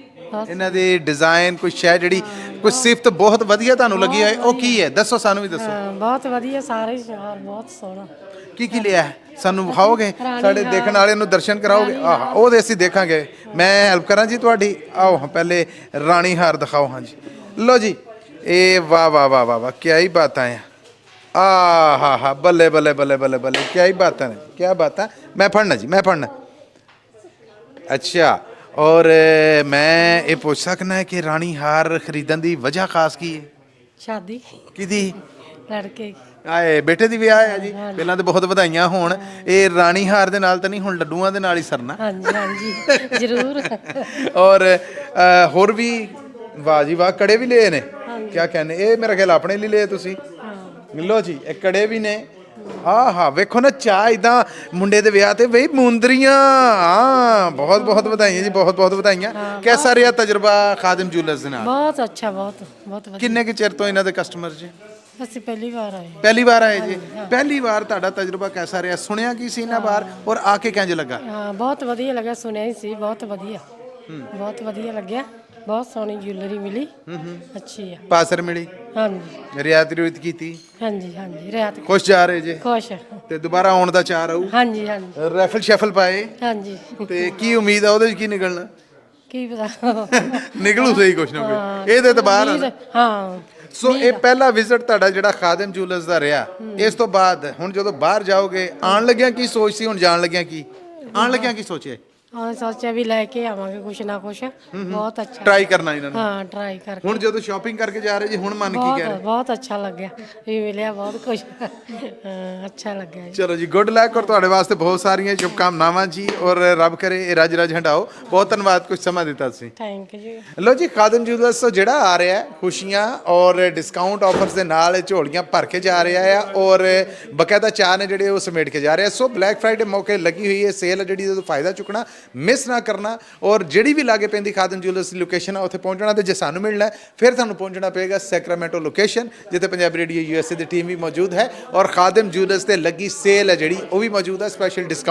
ਬਹੁਤ ਇਹਨਾਂ ਦੇ ਡਿਜ਼ਾਈਨ ਕੁਝ ਹੈ ਜਿਹੜੀ ਕੁਝ ਸਿਫਤ ਬਹੁਤ ਵਧੀਆ ਤੁਹਾਨੂੰ ਲੱਗੀ ਹੈ, ਉਹ ਕੀ ਹੈ? ਦੱਸੋ, ਸਾਨੂੰ ਵੀ ਦੱਸੋ। ਹਾਂ, ਬਹੁਤ ਵਧੀਆ। ਸਾਰੇ ਸ਼ਹਿਰ ਬਹੁਤ ਸੋਹਣਾ। ਕੀ ਕੀ ਲਿਆ ਹੈ? ਸਾਨੂੰ ਵਿਖਾਓਗੇ? ਸਾਡੇ ਦੇਖਣ ਵਾਲਿਆਂ ਨੂੰ ਦਰਸ਼ਨ ਕਰਾਓਗੇ? ਆਹ ਉਹ ਤੇ ਅਸੀਂ ਦੇਖਾਂਗੇ। ਮੈਂ ਹੈਲਪ ਕਰਾਂ ਜੀ ਤੁਹਾਡੀ? ਆਓ ਪਹਿਲੇ ਰਾਣੀ ਹਾਰ ਦਿਖਾਓ। ਹਾਂਜੀ ਲੋ ਜੀ। ਇਹ ਵਾਹ ਵਾਹ ਵਾਹ ਵਾਹ ਵਾਹ, ਕਿਆ ਹੀ ਬਾਤਾਂ ਹੈ। ਹਾ ਬੱਲੇ ਬੱਲੇ ਬੱਲੇ ਬੱਲੇ ਬੱਲੇ, ਕਿਆ ਹੀ ਬਾਤਾਂ ਨੇ, ਕਿਆ ਬਾਤਾਂ। ਮੈਂ ਪੜ੍ਹਨਾ ਜੀ, ਮੈਂ ਪੜ੍ਹਨਾ। ਅੱਛਾ, ਔਰ ਮੈਂ ਇਹ ਪੁੱਛ ਸਕਣਾ ਕਿ ਰਾਣੀ ਹਾਰ ਖਰੀਦਣ ਦੀ ਵਜ੍ਹਾ ਖਾਸ ਕੀ ਹੈ? ਸ਼ਾਦੀ ਕਿਹਦੀ? ਲੜਕੇ। ਆਏ ਬੇਟੇ ਦੀ ਵਿਆਹ ਹੈ ਜੀ। ਪਹਿਲਾਂ ਤੇ ਬਹੁਤ ਵਧਾਈਆਂ ਹੋਣ। ਇਹ ਰਾਣੀ ਹਾਰ ਦੇ ਨਾਲ ਤਾਂ ਨਹੀਂ, ਹੁਣ ਲੱਡੂਆਂ ਦੇ ਨਾਲ ਹੀ ਸਰਨਾ। ਹਾਂਜੀ ਹਾਂਜੀ ਜ਼ਰੂਰ। ਔਰ ਹੋਰ ਵੀ ਵਾਹ ਜੀ ਵਾਹ, ਕੜੇ ਵੀ ਲਏ ਨੇ। ਕਿਆ ਕਹਿੰਦੇ, ਇਹ ਮੇਰਾ ਖਿਆਲ ਆਪਣੇ ਲਈ ਲਏ ਤੁਸੀਂ। ਮਿਲੋ ਜੀ, ਇਹ ਕੜੇ ਵੀ ਨੇ। ਆਹਾ ਵੇਖੋ ਨਾ, ਚਾਹ ਇਦਾਂ ਮੁੰਡੇ ਦੇ ਵਿਆਹ ਤੇ ਬਈ ਮੁੰਦਰੀਆਂ। ਹਾਂ ਬਹੁਤ ਬਹੁਤ ਵਧਾਈਆਂ ਜੀ, ਬਹੁਤ ਬਹੁਤ ਵਧਾਈਆਂ। ਕੈਸਾ ਰਿਹਾ ਤਜਰਬਾ ਖਾਦਮ ਜਿਊਲਰਸ ਦੇ ਨਾਲ? ਬਹੁਤ ਅੱਛਾ, ਬਹੁਤ ਬਹੁਤ ਵਧੀਆ। ਕਿੰਨੇ ਕੁ ਚਿਰ ਤੋਂ ਇਹਨਾਂ ਦੇ ਕਸਟਮਰ ਜੀ? ਅਸੀਂ ਪਹਿਲੀ ਵਾਰ ਆਏ। ਪਹਿਲੀ ਵਾਰ ਆਏ ਜੀ? ਪਹਿਲੀ ਵਾਰ ਤੁਹਾਡਾ ਤਜਰਬਾ ਕੈਸਾ ਰਿਹਾ? ਸੁਣਿਆ ਕੀ ਸੀ ਇਹਨਾਂ ਬਾਰ ਔਰ ਆ ਕੇ ਕਿੰਜ ਲੱਗਾ? ਹਾਂ ਬਹੁਤ ਵਧੀਆ ਲੱਗਾ। ਸੁਣਿਆ ਹੀ ਸੀ। ਬਹੁਤ ਵਧੀਆ, ਬਹੁਤ ਵਧੀਆ ਲੱਗਿਆ। ਬਹੁਤ ਸੋਹਣੀ ਜੁਐਲਰੀ ਮਿਲੀ। ਅੱਛੀ ਆ। ਪਾਸਰ ਮਿਲੀ? ਹਾਂਜੀ। ਰਿਆਇਤ ਰੂਇਤ ਕੀਤੀ? ਹਾਂਜੀ ਹਾਂਜੀ ਰਿਆਤ। ਖੁਸ਼ ਜਾ ਰਹੇ ਜੇ? ਖੁਸ਼। ਤੇ ਦੁਬਾਰਾ ਆਉਣ ਦਾ ਚਾਹ ਰਹੂ? ਹਾਂਜੀ ਹਾਂਜੀ ਰੈਫਲ ਸ਼ੈਫਲ ਪਾਏ? ਹਾਂਜੀ। ਤੇ ਕੀ ਉਮੀਦ ਆ ਉਹਦੇ ਚ ਕੀ ਨਿਕਲਣਾ? ਕੀ ਪਤਾ ਨਿਕਲੂ ਸਹੀ ਕੁਛ ਨਾ ਕੋਈ। ਇਹਦੇ ਤੇ ਬਾਹਰ ਆ। ਹਾਂ। ਸੋ ਇਹ ਪਹਿਲਾ ਵਿਜ਼ਿਟ ਤੁਹਾਡਾ ਜਿਹੜਾ ਖਾਦਮ ਜਿਊਲਰਸ ਦਾ ਰਿਹਾ। ਇਸ ਤੋਂ ਬਾਅਦ ਹੁਣ ਜਦੋਂ ਬਾਹਰ ਜਾਓਗੇ, ਆਉਣ ਲੱਗਿਆ ਕੀ ਸੋਚ ਸੀ? ਹੁਣ ਜਾਣ ਲੱਗਿਆ ਕੀ? ਆਉਣ ਲੱਗਿਆ ਕੀ ਸੋਚਿਆ? ਹਾਂ ਸੋਚਿਆ ਵੀ ਲੈ ਕੇ ਆਵਾਂਗੇ ਕੁਛ ਨਾ ਕੁਛ। ਬਹੁਤ ਅੱਛਾ। ਟਰਾਈ ਕਰਨਾ ਇਹਨਾਂ ਨੂੰ। ਹਾਂ ਟਰਾਈ ਕਰਕੇ। ਹੁਣ ਜਦੋਂ ਸ਼ਾਪਿੰਗ ਕਰਕੇ ਜਾ ਰਹੇ ਜੀ, ਹੁਣ ਮਨ ਕੀ ਕਹਿ ਰਿਹਾ? ਬਹੁਤ ਅੱਛਾ ਲੱਗਿਆ ਵੀ ਮਿਲਿਆ ਬਹੁਤ ਕੁਝ। ਅੱਛਾ ਲੱਗਿਆ ਜੀ। ਚਲੋ ਜੀ, ਗੁੱਡ ਲੱਕ ਔਰ ਤੁਹਾਡੇ ਵਾਸਤੇ ਬਹੁਤ ਸਾਰੀਆਂ ਸ਼ੁਭਕਾਮਨਾਵਾਂ ਜੀ। ਔਰ ਰੱਬ ਕਰੇ ਇਹ ਰਜ ਰਜ ਹੰਡਾਓ। ਬਹੁਤ ਧੰਨਵਾਦ ਕੁਝ ਸਮਾਂ ਦਿੱਤਾ ਤੁਸੀਂ। ਥੈਂਕ ਯੂ ਜੀ। ਲੋ ਜੀ, ਖਾਦਮ ਜਿਊਲਰਸ ਜਿਹੜਾ ਆ ਰਿਹਾ ਹੈ ਖੁਸ਼ੀਆਂ ਔਰ ਡਿਸਕਾਊਂਟ ਆਫਰਸ ਦੇ ਨਾਲ ਝੋਲੀਆਂ ਭਰ ਕੇ ਜਾ ਰਿਹਾ ਆ ਔਰ ਬਕਾਇਦਾ ਚਾਹ ਨੇ ਜਿਹੜੇ ਉਹ ਸਮੇਟ ਕੇ ਜਾ ਰਿਹਾ। ਸੋ ਬਲੈਕ ਫਰਾਈਡੇ ਮੌਕੇ ਲੱਗੀ ਹੋਈ ਹੈ ਸੇਲ ਜਿਹੜੀ ਉਹਦਾ ਫਾਇਦਾ ਚੁੱਕਣਾ ਮਿਸ ਨਾ ਕਰਨਾ। ਔਰ ਜਿਹੜੀ ਵੀ ਲਾਗੇ ਪੈਂਦੀ ਖਾਦਮ ਜੁਐਲਰਸ ਦੀ ਲੋਕੇਸ਼ਨ ਆ ਉੱਥੇ ਪਹੁੰਚਣਾ, ਤੇ ਜੇ ਸਾਨੂੰ ਮਿਲਣਾ ਹੈ, ਫਿਰ ਤੁਹਾਨੂੰ ਪਹੁੰਚਣਾ ਪਏਗਾ ਸੈਕਰਾਮੈਂਟੋ ਲੋਕੇਸ਼ਨ, ਜਿੱਥੇ ਪੰਜਾਬੀ ਰੇਡੀਓ USA ਦੀ ਟੀਮ ਵੀ ਮੌਜੂਦ ਹੈ। ਔਰ ਖਾਦਮ ਜੁਐਲਰਸ ਤੇ ਲੱਗੀ ਸੇਲ ਹੈ ਜਿਹੜੀ ਉਹ ਵੀ ਮੌਜੂਦ ਹੈ, ਸਪੈਸ਼ਲ ਡਿਸਕਾਊਂਟ